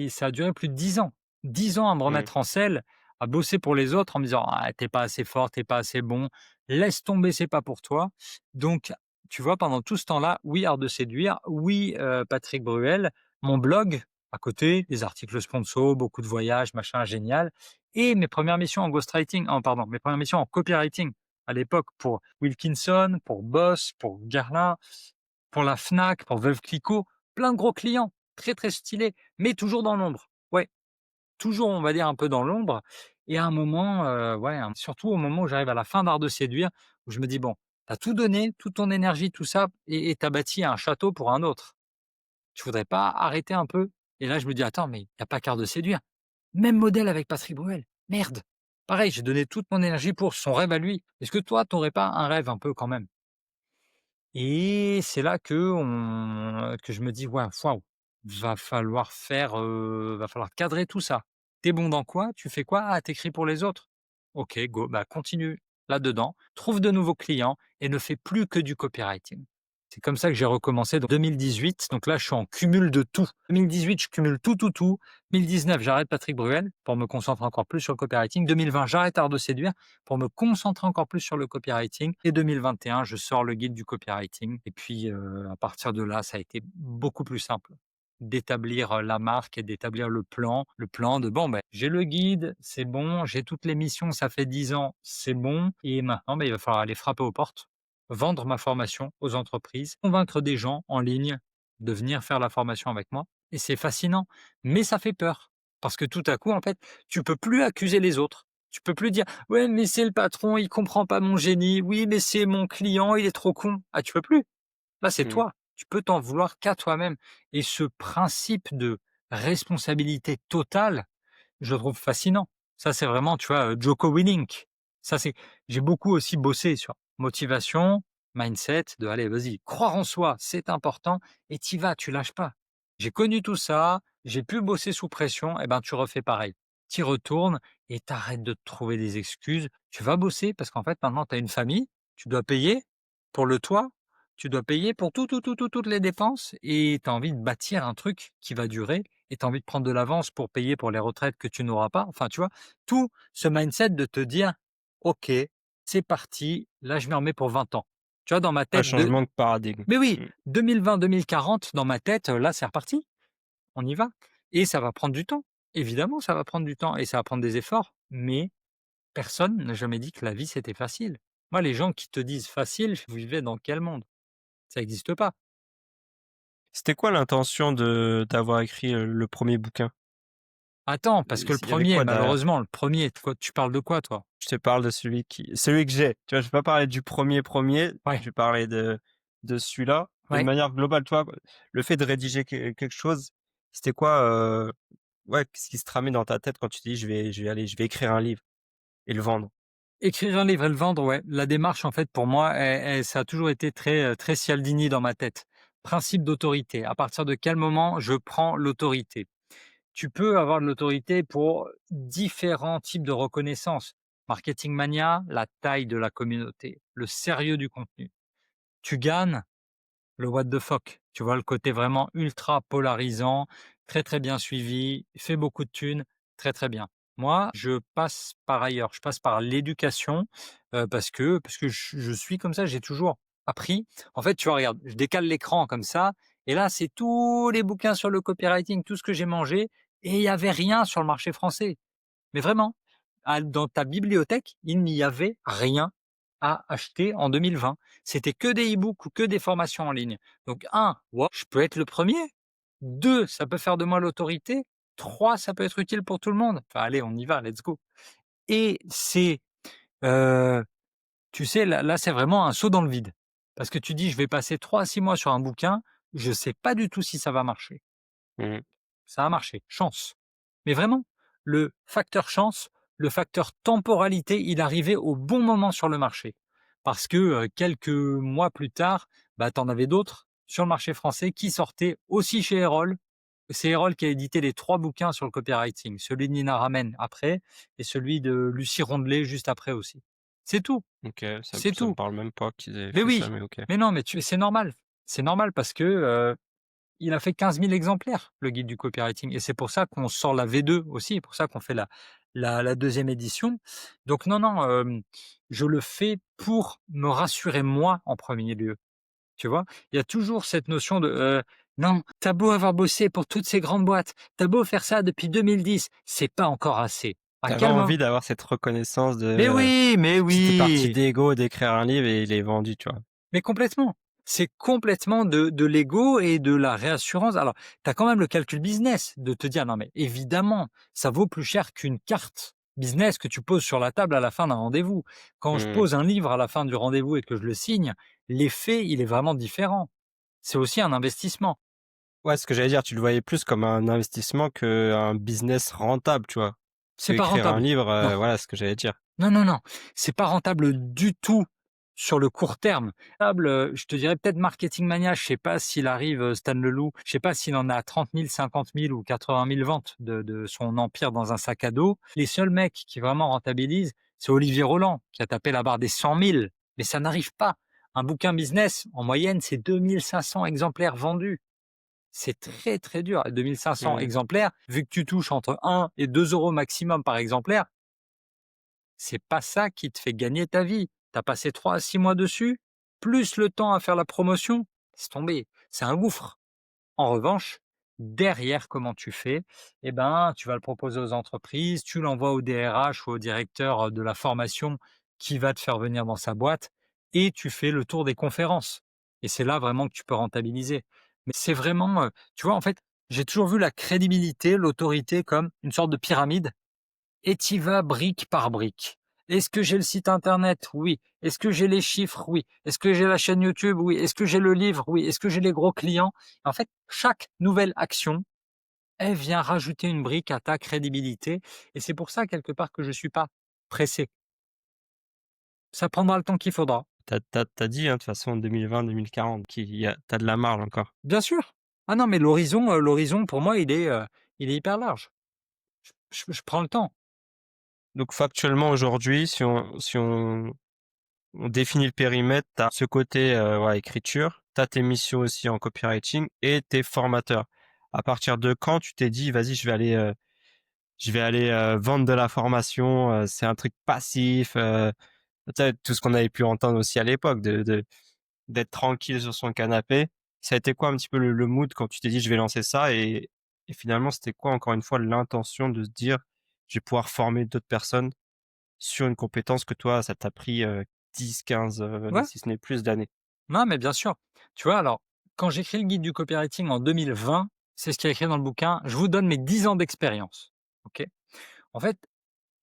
ça a duré plus de 10 ans. 10 ans à me Mmh, remettre en selle, à bosser pour les autres en me disant: «Ah, tu pas assez fort, t'es pas assez bon, laisse tomber, c'est pas pour toi». Donc, tu vois, pendant tout ce temps-là, oui, Art de séduire, oui, Patrick Bruel, mon blog à côté, des articles sponsors, beaucoup de voyages, machin, génial et mes premières missions en ghostwriting, oh pardon, mes premières missions en copywriting à l'époque pour Wilkinson, pour Boss, pour Guerlain, pour la Fnac, pour Veuve Clicquot, plein de gros clients, très, très stylés, mais toujours dans l'ombre. Ouais, toujours, on va dire, un peu dans l'ombre et à un moment, ouais, surtout au moment où j'arrive à la fin d'Art de séduire, où je me dis: «Bon, tu as tout donné, toute ton énergie, tout ça et tu as bâti un château pour un autre. Tu voudrais pas arrêter un peu?» Et là, je me dis: «Attends, mais il y a pas qu'Art de séduire. Même modèle avec Patrick Bruel. Merde!» Pareil, j'ai donné toute mon énergie pour son rêve à lui. Est-ce que toi, tu aurais pas un rêve un peu quand même? Et c'est là que je me dis: «Ouais, waouh, va falloir cadrer tout ça. Tu es bon dans quoi? Tu fais quoi? Ah, tu écris pour les autres. OK, go, bah, continue là-dedans, trouve de nouveaux clients et ne fais plus que du copywriting». C'est comme ça que j'ai recommencé dans 2018, donc là, je suis en cumul de tout. 2018, je cumule tout, tout, tout. 2019, j'arrête Patrick Bruel pour me concentrer encore plus sur le copywriting. 2020, j'arrête Art de séduire pour me concentrer encore plus sur le copywriting et 2021, je sors le guide du copywriting et puis, à partir de là, ça a été beaucoup plus simple d'établir, la marque et d'établir le plan de: «Bon, ben j'ai le guide, c'est bon, j'ai toutes les missions, ça fait 10 ans, c'est bon et maintenant, il va falloir aller frapper aux portes, vendre ma formation aux entreprises, convaincre des gens en ligne de venir faire la formation avec moi» et c'est fascinant, mais ça fait peur parce que tout à coup, en fait, tu peux plus accuser les autres. Tu peux plus dire: «Ouais, mais c'est le patron, il comprend pas mon génie. Oui, mais c'est mon client, il est trop con». Ah, tu peux plus. Là, c'est mmh. toi. Tu peux t'en vouloir qu'à toi-même et ce principe de responsabilité totale, je le trouve fascinant. Ça, c'est vraiment, tu vois, Jocko Willink. Ça, c'est j'ai beaucoup aussi bossé sur motivation, mindset, de: «Allez, vas-y, croire en soi, c'est important» et tu vas, tu lâches pas. J'ai connu tout ça, j'ai pu bosser sous pression et ben, tu refais pareil. Tu y retournes et tu arrêtes de te trouver des excuses. Tu vas bosser parce qu'en fait, maintenant, tu as une famille, tu dois payer pour le toit, tu dois payer pour toutes les dépenses et tu as envie de bâtir un truc qui va durer et tu as envie de prendre de l'avance pour payer pour les retraites que tu n'auras pas. Enfin, tu vois? Tout ce mindset de te dire: «OK, c'est parti, là je m'y remets pour 20 ans». Tu vois? Dans ma Un tête de changement de paradigme. mais oui, Mmh. 2020-2040 dans ma tête, là c'est reparti, on y va et ça va prendre du temps. Évidemment, ça va prendre du temps et ça va prendre des efforts, mais personne n'a jamais dit que la vie c'était facile. Moi, les gens qui te disent facile, vous vivez dans quel monde? Ça existe pas. C'était quoi l'intention de d'avoir écrit, le 1er bouquin? Attends, parce que le Il y avait premier, quoi derrière? malheureusement, le premier, quoi, tu parles de quoi toi? Je te parle de celui que j'ai. Tu vois, je vais pas parler du premier, je Ouais, vais parler de celui-là. Et de ouais. manière globale, toi, le fait de rédiger quelque chose, c'était quoi, ouais, qu'est-ce qui se tramait dans ta tête quand tu te dis: je vais écrire un livre et le vendre»? Écrire un livre et le vendre, ouais. La démarche, en fait, pour moi, ça a toujours été très Cialdini dans ma tête. Principe d'autorité. À partir de quel moment je prends l'autorité? Tu peux avoir de l'autorité pour différents types de reconnaissance. Marketing Mania, la taille de la communauté, le sérieux du contenu. Tu gagnes le what the fuck, tu vois? Le côté vraiment ultra polarisant, très, très bien suivi, fait beaucoup de thunes, très, très bien. Moi, je passe par ailleurs, je passe par l'éducation, parce que je suis comme ça, j'ai toujours appris. En fait, tu vois, regarde, je décale l'écran comme ça et là, c'est tous les bouquins sur le copywriting, tout ce que j'ai mangé et il y avait rien sur le marché français. Mais vraiment, dans ta bibliothèque, il n'y avait rien à acheter en 2020. C'était que des e-books ou que des formations en ligne. Donc 1, ouais, je peux être le premier. 2, ça peut faire de moi l'autorité. 3 ça peut être utile pour tout le monde. Enfin allez, on y va, let's go et c'est, heu, tu sais, là, c'est vraiment un saut dans le vide. Parce que tu dis: «Je vais passer 3 à 6 mois sur un bouquin, je sais pas du tout si ça va marcher». Mmh. Ça a marché, chance. Mais vraiment, le facteur chance, le facteur temporalité, il arrivait au bon moment sur le marché. Parce que, quelques mois plus tard, bah, tu en avais d'autres sur le marché français qui sortaient aussi chez Erol. C'est Erol qui a édité les 3 bouquins sur le copywriting, celui de Nina Ramen après et celui de Lucie Rondelet juste après aussi. C'est tout, OK, c'est ça me tout. parle même pas qu'ils aient Mais fait ça, oui, mais OK. mais non, mais tu c'est normal. C'est normal parce que, il a fait 15 000 exemplaires, le guide du copywriting et c'est pour ça qu'on sort la V2 aussi, pour ça qu'on fait la 2e édition. Donc non, non, je le fais pour me rassurer moi en premier lieu, tu vois? Il y a toujours cette notion de, «Non, tu beau avoir bossé pour toutes ces grandes boîtes, t'as beau faire ça depuis 2010, c'est pas encore assez». À Tu avais quel moment envie d'avoir cette reconnaissance de, mais petite partie oui! d'ego d'écrire un livre et il est vendu, tu vois? Mais complètement. C'est complètement de l'ego et de la réassurance. Alors, tu as quand même le calcul business de te dire: «Non mais évidemment, ça vaut plus cher qu'une carte business que tu poses sur la table à la fin d'un rendez-vous». Quand je Mmh. pose un livre à la fin du rendez-vous et que je le signe, l'effet, il est vraiment différent. C'est aussi un investissement. Ouais, ce que j'allais dire, tu le voyais plus comme un investissement qu'un business rentable, tu vois? Parce C'est pas qu'écrire un rentable. livre, Non. voilà ce que j'allais dire. Non, non, non, c'est pas rentable du tout sur le court terme. Rentable, je te dirais peut-être Marketing Mania, je sais pas s'il arrive, Stan Leloup, je sais pas s'il en a 30 000, 50 000 ou 80 000 ventes de son empire dans un sac à dos. Les seuls mecs qui vraiment rentabilisent, c'est Olivier Roland qui a tapé la barre des 100 000, mais ça n'arrive pas. Un bouquin business, en moyenne, c'est 2 500 exemplaires vendus. C'est très, très dur. 2 500 Mmh. exemplaires, vu que tu touches entre 1 et 2 euros maximum par exemplaire, c'est pas ça qui te fait gagner ta vie. Tu as passé 3 à 6 mois dessus, plus le temps à faire la promotion, laisse tomber, c'est un gouffre. En revanche, derrière, comment tu fais? Eh ben, tu vas le proposer aux entreprises, tu l'envoies au DRH ou au directeur de la formation qui va te faire venir dans sa boîte et tu fais le tour des conférences. Et c'est là vraiment que tu peux rentabiliser. Mais c'est vraiment, tu vois, en fait, j'ai toujours vu la crédibilité, l'autorité comme une sorte de pyramide et tu vas brique par brique. Est-ce que j'ai le site internet? Oui. Est-ce que j'ai les chiffres? Oui. Est-ce que j'ai la chaîne YouTube? Oui. Est-ce que j'ai le livre? Oui. Est-ce que j'ai les gros clients? En fait, chaque nouvelle action, elle vient rajouter une brique à ta crédibilité et c'est pour ça quelque part que je suis pas pressé. Ça prendra le temps qu'il faudra. Tu as dit, hein, de toute façon 2020-2040 qu'il y a tu de la marge encore. Bien sûr. Ah non, mais l'horizon pour moi, il est hyper large. Je prends le temps. Donc factuellement aujourd'hui, si on définit le périmètre, tu as ce côté, ouais, écriture, tu as tes missions aussi en copywriting et tes formateurs. À partir de quand tu t'es dit: «Vas-y, je vais aller vendre de la formation, c'est un truc passif», tu sais, tout ce qu'on avait pu entendre aussi à l'époque de d'être tranquille sur son canapé. Ça a été quoi un petit peu le mood quand tu t'es dit: «Je vais lancer ça» et finalement, c'était quoi encore une fois l'intention de se dire: «Je vais pouvoir former d'autres personnes sur une compétence que toi, ça t'a pris, 10-15, Ouais. si ce n'est plus d'années?» Non, mais bien sûr. Tu vois, alors, quand j'écris le guide du copywriting en 2020, c'est ce qui est écrit dans le bouquin, je vous donne mes 10 ans d'expérience. OK? En fait,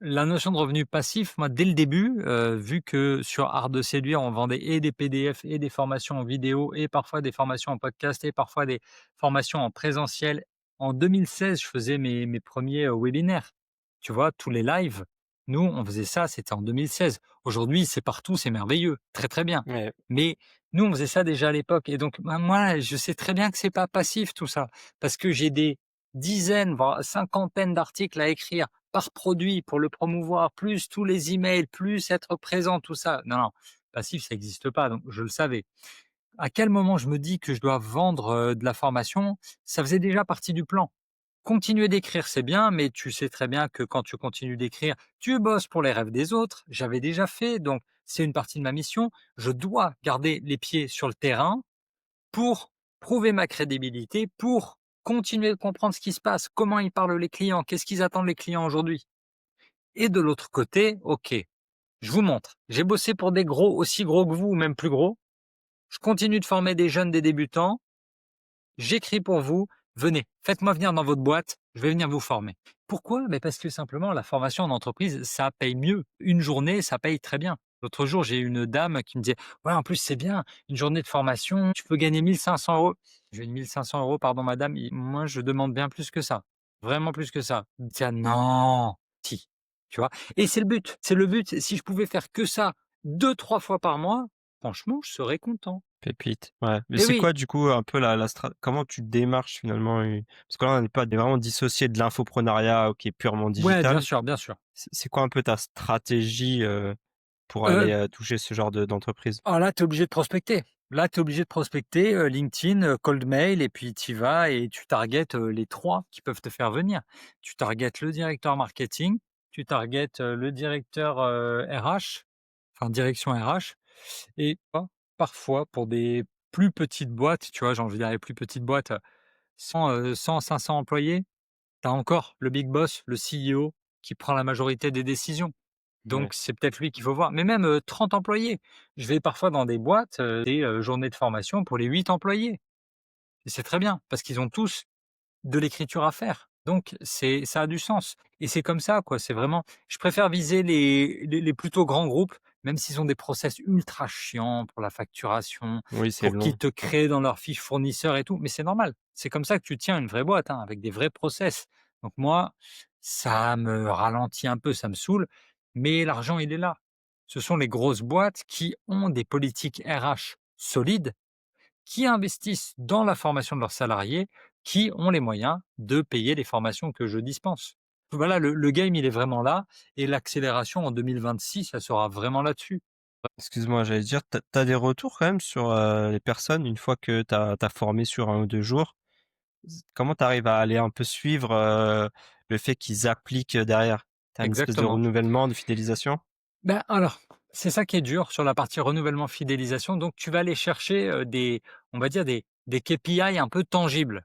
la notion de revenu passif, moi, dès le début, vu que sur Art de séduire, on vendait et des PDF et des formations en vidéo et parfois des formations en podcast et parfois des formations en présentiel. En 2016, je faisais mes 1ers, webinaires. Tu vois? Tous les lives, nous, on faisait ça, c'était en 2016. Aujourd'hui, c'est partout, c'est merveilleux, très, très bien. Ouais. Mais nous, on faisait ça déjà à l'époque et donc, ben, moi, je sais très bien que c'est pas passif tout ça, parce que j'ai des dizaines, voire cinquantaines d'articles à écrire par produit pour le promouvoir, plus tous les emails, plus être présent, tout ça. Non, non, passif, ça n'existe pas, donc je le savais. À quel moment je me dis que je dois vendre, de la formation? Ça faisait déjà partie du plan. Continuer d'écrire, c'est bien, mais tu sais très bien que quand tu continues d'écrire, tu bosses pour les rêves des autres. J'avais déjà fait, donc c'est une partie de ma mission. Je dois garder les pieds sur le terrain pour prouver ma crédibilité, pour continuer de comprendre ce qui se passe, comment ils parlent les clients, qu'est-ce qu'ils attendent les clients aujourd'hui. Et de l'autre côté, OK, je vous montre. J'ai bossé pour des gros aussi gros que vous ou même plus gros. Je continue de former des jeunes, des débutants. J'écris pour vous. venez, faites-moi venir dans votre boîte, je vais venir vous former». Pourquoi? Beh, parce que simplement la formation en entreprise, ça paye mieux. Une journée, ça paye très bien. L'autre jour, j'ai une dame qui me disait: «Ouais, en plus, c'est bien, une journée de formation, tu peux gagner 1 500 €». Je lui ai dit: «1 500 € pardon madame, moi je demande bien plus que ça, vraiment plus que ça». Elle me dit: «Ah non!» Si, tu vois? Et c'est le but, c'est le but. Si je pouvais faire que ça 2 3 fois par mois, franchement, je serais content. Pépite, ouais. Mais Et c'est oui, quoi du coup un peu la comment tu démarches finalement parce que là on n'est pas vraiment dissocié de l'infoprenariat, qui est purement ouais, bien digital. sûr, bien sûr. C'est quoi un peu ta stratégie, pour aller, Heu, toucher ce genre d'entreprise? alors là, tu es obligé de prospecter. Là, tu es obligé de prospecter, LinkedIn, cold mail et puis tu y vas et tu targetes, les 3 qui peuvent te faire venir. Tu targetes le directeur marketing, tu targetes, le directeur, RH, enfin direction RH et parfois pour des plus petites boîtes, tu vois? J'ai envie de dire les plus petites boîtes, 100-500 employés, tu as encore le big boss, le CEO qui prend la majorité des décisions. Ouais. Donc c'est peut-être lui qu'il faut voir. Mais même, 30 employés. Je vais parfois dans des boîtes, des, journées de formation pour les 8 employés et c'est très bien parce qu'ils ont tous de l'écriture à faire. Donc c'est ça a du sens et c'est comme ça, quoi. C'est vraiment je préfère viser les plutôt grands groupes, même s'ils ont des process ultra chiants pour la facturation, Oui, c'est pour qu'ils long. te créent dans leurs fiches fournisseurs et tout, mais c'est normal. C'est comme ça que tu tiens une vraie boîte, hein, avec des vrais process. Donc moi, ça me ralentit un peu, ça me saoule, mais l'argent, il est là. Ce sont les grosses boîtes qui ont des politiques RH solides qui investissent dans la formation de leurs salariés, qui ont les moyens de payer les formations que je dispense. Voilà, le game, il est vraiment là et l'accélération en 2026, ça sera vraiment là-dessus. Excuse-moi, j'allais dire, tu as des retours quand même sur, les personnes une fois que tu as formé sur 1 ou 2 jours? Comment tu arrives à aller un peu suivre, le fait qu'ils appliquent, derrière? Tu as une espèce de Exactement. renouvellement, de fidélisation? Ben, alors, c'est ça qui est dur sur la partie renouvellement fidélisation. Donc, tu vas aller chercher on va dire des KPI un peu tangibles.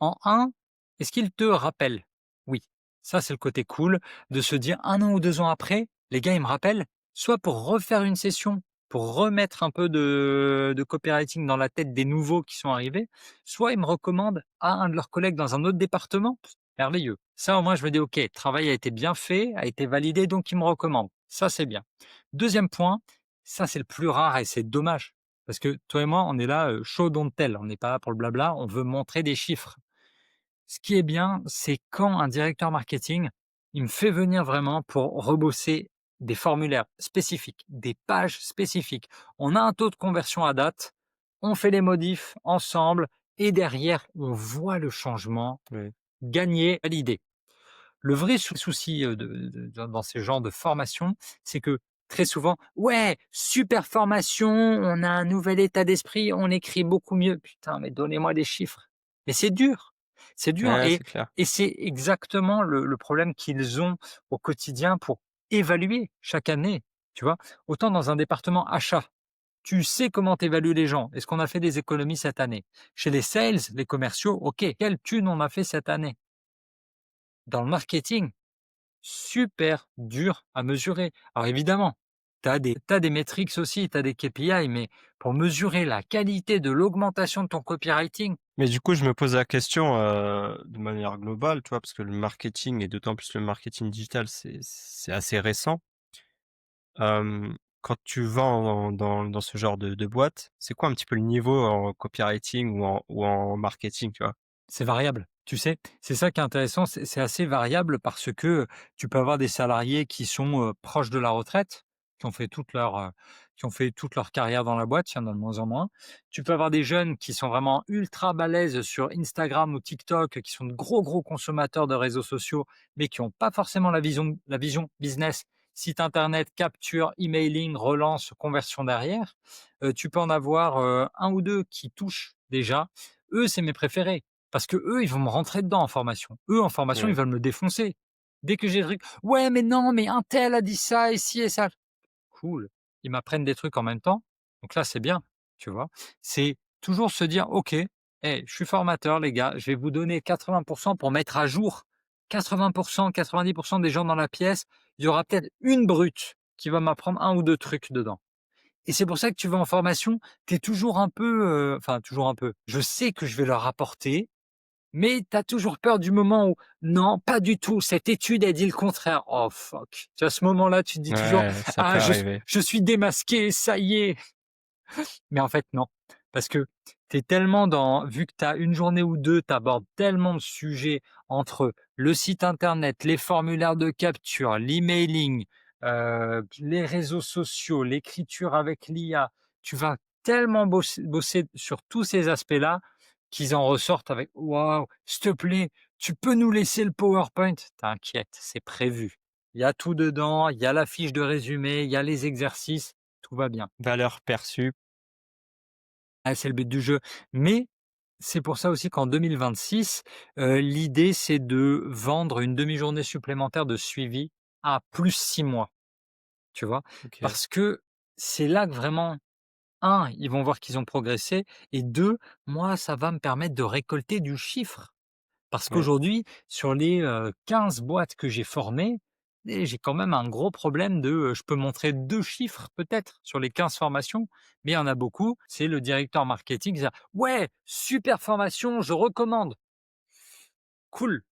En un, est-ce qu'il te rappelle? Oui, ça c'est le côté cool de se dire 1 an ou 2 ans après, les gars ils me rappellent, soit pour refaire une session, pour remettre un peu de copywriting dans la tête des nouveaux qui sont arrivés, soit ils me recommandent à un de leurs collègues dans un autre département. Merveilleux. Ça au moins je me dis ok, le travail a été bien fait, a été validé, donc ils me recommandent. Ça c'est bien. Deuxième point, ça c'est le plus rare et c'est dommage. Parce que toi et moi, on est là, show don't tell. On n'est pas là pour le blabla, on veut montrer des chiffres. Ce qui est bien, c'est quand un directeur marketing, il me fait venir vraiment pour rebosser des formulaires spécifiques, des pages spécifiques. On a un taux de conversion à date, on fait les modifs ensemble et derrière, on voit le changement Oui. gagné, validé. Le vrai souci, dans ces genres de formations, c'est que très souvent: «Ouais, super formation, on a un nouvel état d'esprit, on écrit beaucoup mieux». Putain, mais donnez-moi des chiffres. Mais c'est dur Ouais, et c'est clair. c'est exactement le problème qu'ils ont au quotidien pour évaluer chaque année, tu vois? Autant dans un département achat, tu sais comment tu évalues les gens. Est-ce qu'on a fait des économies cette année? Chez les sales, les commerciaux, OK, quelle thune on a fait cette année? Dans le marketing, super dur à mesurer. Alors évidemment, tu as des métriques aussi, tu as des KPI, mais pour mesurer la qualité de l'augmentation de ton copywriting, Mais du coup, je me pose la question, de manière globale, tu vois? Parce que le marketing et d'autant plus le marketing digital, c'est assez récent. Quand tu vends dans ce genre de boîte, c'est quoi un petit peu le niveau en copywriting ou en marketing, tu vois? c'est variable. Tu sais, c'est ça qui est intéressant, c'est assez variable parce que tu peux avoir des salariés qui sont proches de la retraite, qui ont fait qui ont fait toute leur carrière dans la boîte, il y en a de moins en moins. Tu peux avoir des jeunes qui sont vraiment ultra balèzes sur Instagram ou TikTok, qui sont de gros, gros consommateurs de réseaux sociaux, mais qui n'ont pas forcément la vision business, site internet, capture, emailing, relance, conversion derrière. Tu peux en avoir un ou deux qui touchent déjà. Eux, c'est mes préférés parce que eux, ils vont me rentrer dedans en formation. Eux, en formation, ils Ouais. veulent me défoncer. Dès que j'ai le truc: «Ouais, mais non, mais un tel a dit ça et ci et ça». Cool. Ils m'apprennent des trucs en même temps, donc là, c'est bien, tu vois? C'est toujours se dire: «OK, je suis formateur les gars, je vais vous donner 80 pour mettre à jour 80 90 des gens dans la pièce. Il y aura peut-être une brute qui va m'apprendre un ou 2 trucs dedans». Et c'est pour ça que tu vas en formation, tu es toujours un peu, enfin toujours un peu, je sais que je vais leur apporter Mais tu as toujours peur du moment où: «Non, pas du tout, cette étude, elle dit le contraire». Oh fuck! Tu vois, ce moment-là, tu te dis toujours: Ouais, ça «Ah, peut arriver. je suis démasqué, ça y est!» Mais en fait, non. Parce que tu es tellement dans vu que tu as 1 journée ou 2, tu abordes tellement de sujets entre le site internet, les formulaires de capture, l'emailing, les réseaux sociaux, l'écriture avec l'IA. Tu vas tellement bosser sur tous ces aspects-là qu'ils en ressortent avec: «Waouh, s'il te plaît, tu peux nous laisser le PowerPoint?» T'inquiète, c'est prévu. Il y a tout dedans, il y a la fiche de résumé, il y a les exercices, tout va bien. Valeur perçue, Ah, c'est le but du jeu. Mais c'est pour ça aussi qu'en 2026, l'idée, c'est de vendre une demi-journée supplémentaire de suivi à plus 6 mois, tu vois? OK, Parce que c'est là que vraiment, un, ils vont voir qu'ils ont progressé et 2, moi, ça va me permettre de récolter du chiffre. Parce ouais. qu'aujourd'hui, sur les, 15 boîtes que j'ai formées, j'ai quand même un gros problème de, je peux montrer 2 chiffres peut-être sur les 15 formations, mais il y en a beaucoup, c'est le directeur marketing qui dit: «Ouais, super formation, je recommande». Cool,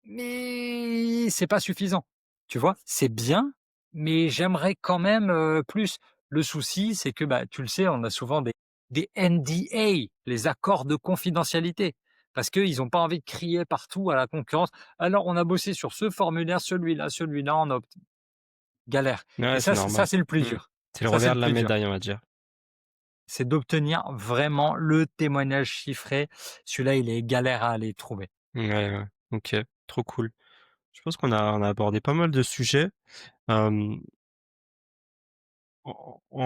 mais c'est pas suffisant. Tu vois? C'est bien, mais j'aimerais quand même, plus. Le souci, c'est que, bah, tu le sais, on a souvent des NDA, les accords de confidentialité, parce qu'ils ont pas envie de crier partout à la concurrence: «Alors on a bossé sur ce formulaire, celui-là, on a obt» galère et Ouais, c'est ça normal. c'est le plus Mmh. dur. C'est le Ça, c'est revers le de la plus dur. médaille, on va dire. C'est d'obtenir vraiment le témoignage chiffré. Celui-là, il est galère à aller trouver. Ouais, ouais. OK, trop cool. Je pense qu'on a abordé pas mal de sujets, hem,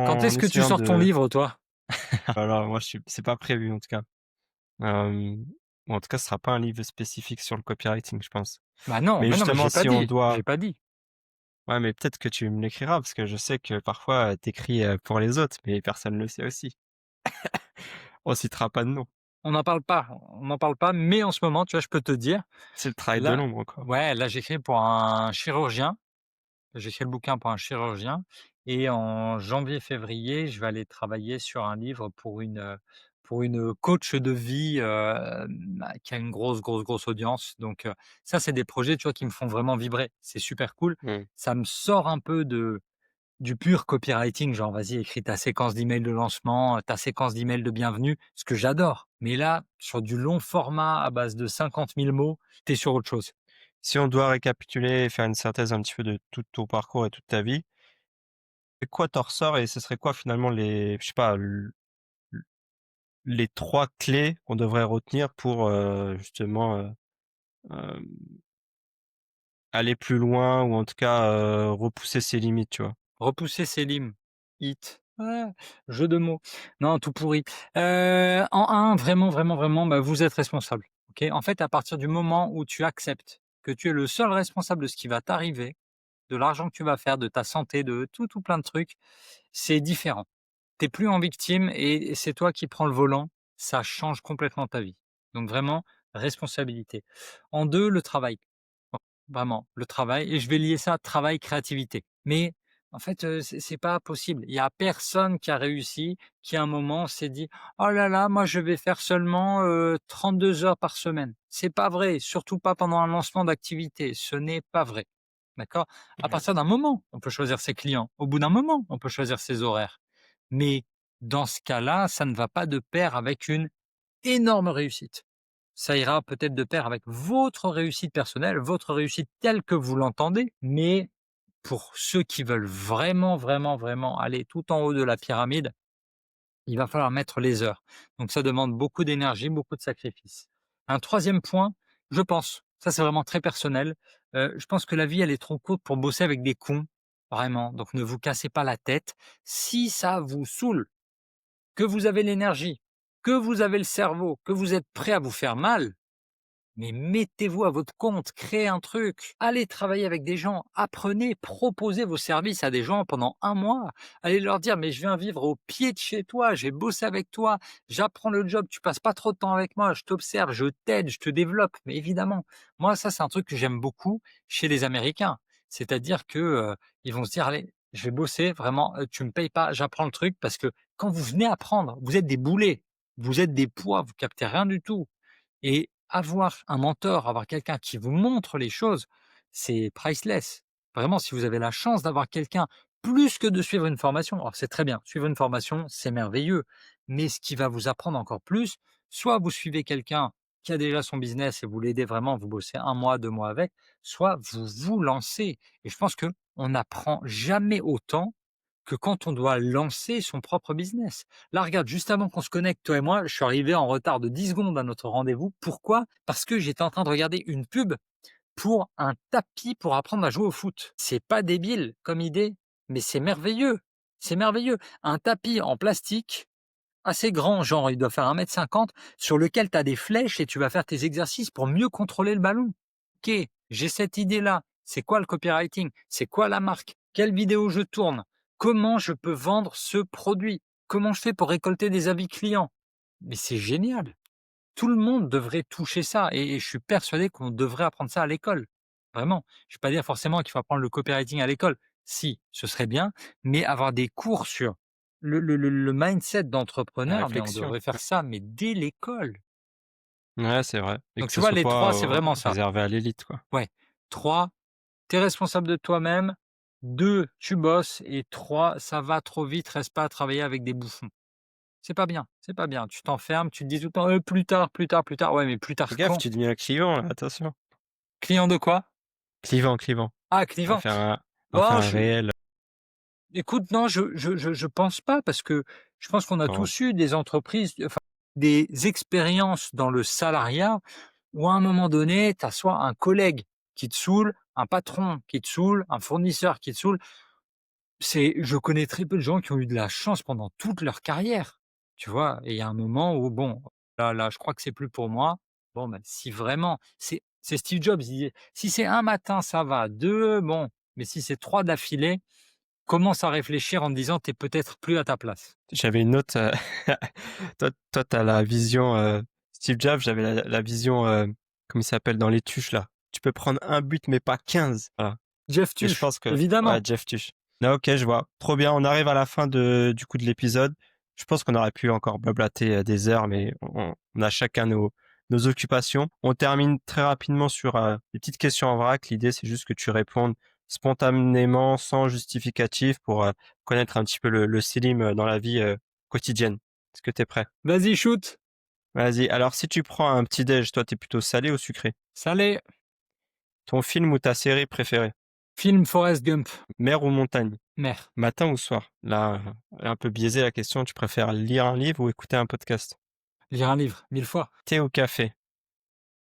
Quand en est-ce que tu essayant sors ton de livre, toi? alors moi, je suis c'est pas prévu en tout cas. Hem, ou en tout cas, ce sera pas un livre spécifique sur le copywriting, je pense. Bah non, Mais mais non, mais justement, j'ai pas si on dit, doit j'ai pas dit. ouais, mais peut-être que tu me l'écriras parce que je sais que parfois, tu écris, pour les autres, mais personne ne le sait aussi. On citera pas de nom. On n'en parle pas, mais en ce moment, tu vois, je peux te dire, C'est le travail de là l'ombre, quoi. ouais, là, j'écris pour un chirurgien. J'ai écrit le bouquin pour un chirurgien et en janvier-février, je vais aller travailler sur un livre pour une coach de vie, qui a une grosse, grosse, grosse audience. Donc, ça, c'est des projets, tu vois, qui me font vraiment vibrer. C'est super cool. Mmh. Ça me sort un peu de du pur copywriting, genre vas-y, écris ta séquence d'email de lancement, ta séquence d'email de bienvenue, ce que j'adore. Mais là, sur du long format à base de 50 000 mots, tu es sur autre chose. Si on doit récapituler et faire une synthèse un petit peu de tout ton parcours et toute ta vie, et quoi t'en ressort et ce serait quoi finalement les je sais pas, les 3 clés qu'on devrait retenir pour, justement, hem, aller plus loin ou en tout cas, repousser ses limites, tu vois? Repousser ses limes, hit, ouais, jeu de mots. Non, tout pourri. En un, vraiment, vraiment, vraiment, bah, vous êtes responsable, OK? En fait, à partir du moment où tu acceptes que tu es le seul responsable de ce qui va t'arriver, de l'argent que tu vas faire, de ta santé, de tout plein de trucs, c'est différent. Tu es plus en victime et c'est toi qui prends le volant, ça change complètement ta vie. Donc vraiment, responsabilité. En 2, le travail. Vraiment, le travail et je vais lier ça à travail, créativité. Mais en fait, c'est pas possible. Il y a personne qui a réussi, qui à un moment s'est dit: «Oh là là, moi je vais faire seulement, 32 heures par semaine». C'est pas vrai, surtout pas pendant un lancement d'activité, ce n'est pas vrai. D'accord? À Ouais. partir d'un moment, on peut choisir ses clients. Au bout d'un moment, on peut choisir ses horaires. Mais dans ce cas-là, ça ne va pas de pair avec une énorme réussite. Ça ira peut-être de pair avec votre réussite personnelle, votre réussite telle que vous l'entendez, mais pour ceux qui veulent vraiment, vraiment, vraiment aller tout en haut de la pyramide, il va falloir mettre les heures. Donc ça demande beaucoup d'énergie, beaucoup de sacrifices. Un troisième point, je pense, ça c'est vraiment très personnel, je pense que la vie elle est trop courte pour bosser avec des cons, vraiment. Donc ne vous cassez pas la tête. Si ça vous saoule, que vous avez l'énergie, que vous avez le cerveau, que vous êtes prêt à vous faire mal, mais mettez-vous à votre compte, créez un truc, allez travailler avec des gens, apprenez, proposez vos services à des gens pendant 1 mois. Allez leur dire, mais je viens vivre au pied de chez toi, j'ai bossé avec toi, j'apprends le job, tu passes pas trop de temps avec moi, je t'observe, je t'aide, je te développe. Mais évidemment, moi, ça, c'est un truc que j'aime beaucoup chez les Américains. C'est-à-dire que ils vont se dire, allez, je vais bosser, vraiment, tu me payes pas, j'apprends le truc parce que quand vous venez apprendre, vous êtes des boulets, vous êtes des poids, vous captez rien du tout. Et avoir un mentor, avoir quelqu'un qui vous montre les choses, c'est priceless. Vraiment, si vous avez la chance d'avoir quelqu'un plus que de suivre une formation, alors c'est très bien, suivre une formation, c'est merveilleux, mais ce qui va vous apprendre encore plus, soit vous suivez quelqu'un qui a déjà son business et vous l'aidez vraiment, vous bossez 1 mois, 2 mois avec, soit vous vous lancez. Et je pense qu'on n'apprend jamais autant que quand on doit lancer son propre business. Là, regarde, juste avant qu'on se connecte, toi et moi, je suis arrivé en retard de 10 secondes à notre rendez-vous. Pourquoi? Parce que j'étais en train de regarder une pub pour un tapis pour apprendre à jouer au foot. C'est pas débile comme idée, mais c'est merveilleux. C'est merveilleux. Un tapis en plastique assez grand, genre il doit faire 1,50 m, sur lequel tu as des flèches et tu vas faire tes exercices pour mieux contrôler le ballon. Ok, j'ai cette idée-là. C'est quoi le copywriting? C'est quoi la marque? Quelle vidéo je tourne? Comment je peux vendre ce produit? Comment je fais pour récolter des avis clients? Mais c'est génial. Tout le monde devrait toucher ça et je suis persuadé qu'on devrait apprendre ça à l'école. Vraiment. Je ne vais pas dire forcément qu'il faut apprendre le copywriting à l'école. Si, ce serait bien, mais avoir des cours sur le mindset La d'entrepreneur, mais on réflexion. devrait faire ça, mais dès l'école. Ouais, c'est vrai et Donc que tu ce vois, soit les 3, pas, c'est vraiment ça. réservé à l'élite, quoi. Ouais. 3, tu es responsable de toi-même. 2, tu bosses et 3, ça va trop vite, reste pas à travailler avec des bouffons. C'est pas bien, c'est pas bien. Tu t'enfermes, tu te dis tout le temps: plus tard, plus tard, plus tard». Ouais, mais plus Fais tard gaffe, quand? tu deviens clivant là, attention. Client de quoi? Clivant, clivant. Ah, On va clivant. faire Oh, un réel, écoute, non, je pense pas parce que je pense qu'on a quand tous eu des entreprises, enfin, des expériences dans le salariat où à un moment donné, tu as soit un collègue qui te saoule, un patron qui te saoule, un fournisseur qui te saoule. Je connais très peu de gens qui ont eu de la chance pendant toute leur carrière, tu vois? Et il y a un moment où bon, là, je crois que c'est plus pour moi. Bon, ben, si vraiment c'est Steve Jobs, il disait: «Si c'est un matin, ça va, 2 bon, mais si c'est 3 d'affilée, commence à réfléchir en te disant: "Tu es peut-être plus à ta place"». j'avais une autre, toi, tu as la vision, Steve Jobs, j'avais la vision, comment il s'appelle? Dans Les Tuches, là. Tu peux prendre un but, mais pas 15. Voilà. Jeff Et je Tuch, pense que ouais, évidemment. Jeff Tuch. Ah OK, je vois. Trop bien, on arrive à la fin du coup, de l'épisode. Je pense qu'on aurait pu encore blablater, des heures, mais on a chacun nos occupations. On termine très rapidement sur, des petites questions en vrac. L'idée, c'est juste que tu répondes spontanément, sans justificatif pour, connaître un petit peu le Selim, dans la vie, quotidienne. Est-ce que tu es prêt? Vas-y, shoot! Vas-y. Alors si tu prends un petit déj, toi, tu es plutôt salé ou sucré? Salé. Ton film ou ta série préférée? Film Forrest Gump. Mer ou montagne? Mer. Matin ou soir? Là, un peu biaisé la question, tu préfères lire un livre ou écouter un podcast? Lire un livre, 1000 fois. Thé ou café?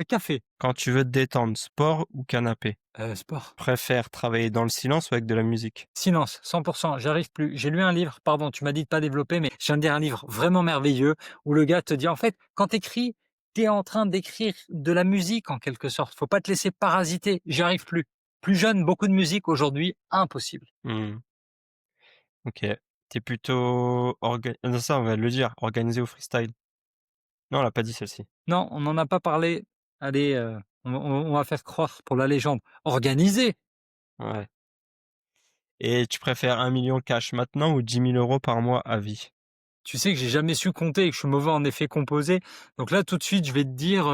Café. Quand tu veux te détendre, sport ou canapé? Sport. Préfères travailler dans le silence ou avec de la musique? Silence, 100%, j'arrive plus. J'ai lu un livre, pardon, tu m'as dit de pas développer, mais je viens de lire un livre vraiment merveilleux où le gars te dit, en fait, quand t'écris, t'es en train d'écrire de la musique en quelque sorte. Faut pas te laisser parasiter. J'y arrive plus. Plus jeune, beaucoup de musique. Aujourd'hui, impossible. Mmh, OK. T'es plutôt non, ça, on va le dire, organisé ou freestyle? Non, on l'a pas dit celle-ci. Non, on n'en a pas parlé. Allez, on va faire croire pour la légende. Organisé. Ouais. Et tu préfères 1 000 000 cash maintenant ou 10 000 € par mois à vie? Tu sais que j'ai jamais su compter et que je suis mauvais en effets composés. Donc là, tout de suite, je vais te dire,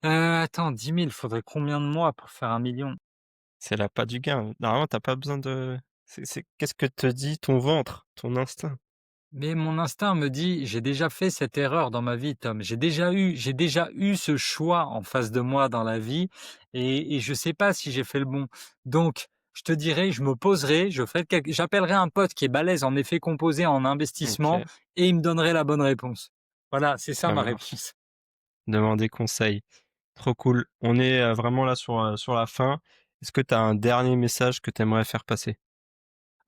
attends, 10 000, faudrait combien de mois pour faire 1 million? C'est l'appât du gain. Normalement, tu pas besoin de qu'est-ce que te dit ton ventre, ton instinct? Mais mon instinct me dit: «J'ai déjà fait cette erreur dans ma vie, Tom. J'ai déjà eu ce choix en face de moi dans la vie et je sais pas si j'ai fait le bon». Donc je te dirais, je me poserai, j'appellerai un pote qui est balèze en effets composés, en investissement OK, et il me donnerait la bonne réponse. Voilà, c'est ça ça ma marche. réponse. Demander conseil. Trop cool. On est, vraiment là sur la fin. Est-ce que tu as un dernier message que tu aimerais faire passer?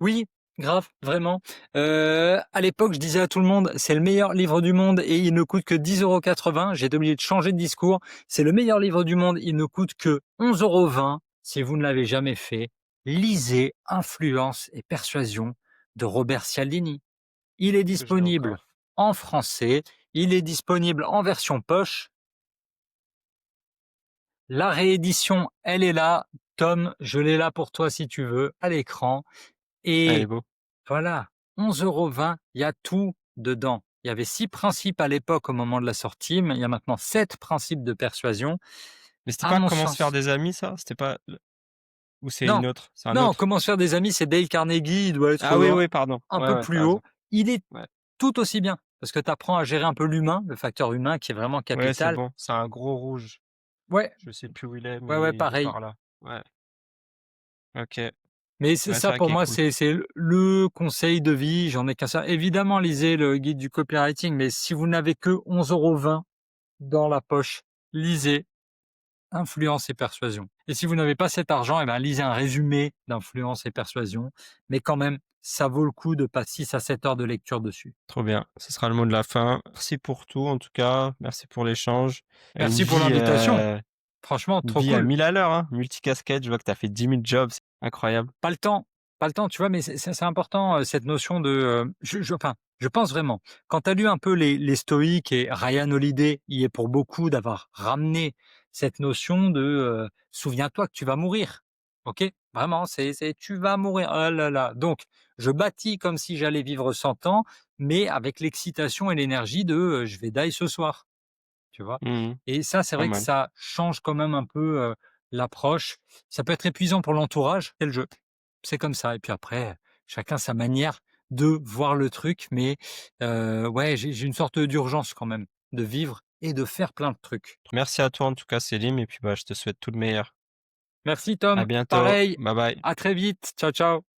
Oui, grave, vraiment. À l'époque, je disais à tout le monde: «C'est le meilleur livre du monde et il ne coûte que 10,80 €». J'ai été obligé de changer de discours. C'est le meilleur livre du monde, il ne coûte que 11,20 €. Si vous ne l'avez jamais fait, lisez Influence et persuasion de Robert Cialdini. Il est Est-ce que je l'ai disponible encore? en français, il est disponible en version poche. La réédition, elle est là. Tom, je l'ai là pour toi si tu veux, à l'écran Ah, il est et beau. voilà, 11,20 €, il y a tout dedans. Il y avait 6 principes à l'époque au moment de la sortie, mais il y a maintenant 7 principes de persuasion. Mais c'était À pas mon Comment se faire sens des amis ça? C'était pas le ou c'est non, une autre? C'est un non, autre? Comment se faire des amis, c'est Dale Carnegie, il doit être, Ah oui, oui, pardon. un Ouais, peu ouais, tu plus raison. haut. Il est Ouais. tout aussi bien parce que tu apprends à gérer un peu l'humain, le facteur humain qui est vraiment Ouais, c'est capital. bon, c'est un gros rouge. Ouais, Je sais plus où il est, ouais, ouais, mais il est pareil. par là. Ouais, OK. Mais c'est Ouais, c'est ça vrai pour qu'il est moi, cool. c'est le conseil de vie, j'en ai qu'un seul. Évidemment, lisez le guide du copywriting, mais si vous n'avez que 11,20 € dans la poche, lisez Influence et persuasion. Et si vous n'avez pas cet argent, eh ben, lisez un résumé d'Influence et persuasion, mais quand même, ça vaut le coup de passer 6 à 7 heures de lecture dessus. Trop bien. Ce sera le mot de la fin. Merci pour tout en tout cas. Merci pour l'échange. Une Merci pour vie, l'invitation. Franchement, une trop vie à cool. 1000 à l'heure, hein. Multicasquette, je vois que tu as fait 10 000 jobs, c'est incroyable. Pas le temps, pas le temps, tu vois? Mais c'est important, cette notion de, je pense vraiment, quand tu as lu un peu les stoïques et Ryan Holiday y est pour beaucoup d'avoir ramené cette notion de, souviens-toi que tu vas mourir, OK? Vraiment, c'est tu vas mourir, oh là là. Donc je bâtis comme si j'allais vivre 100 ans, mais avec l'excitation et l'énergie de, je vais die ce soir. Tu vois? Mmh. Et ça, c'est Pas vrai que mal. ça change quand même un peu, l'approche. Ça peut être épuisant pour l'entourage, c'est le jeu. C'est comme ça et puis après, chacun sa manière de voir le truc, mais ouais, j'ai une sorte d'urgence quand même de vivre et de faire plein de trucs. Merci à toi en tout cas Célim et puis, bah, je te souhaite tout le meilleur. Merci À Tom, bientôt. pareil, Bye bye. à très vite. Ciao, ciao.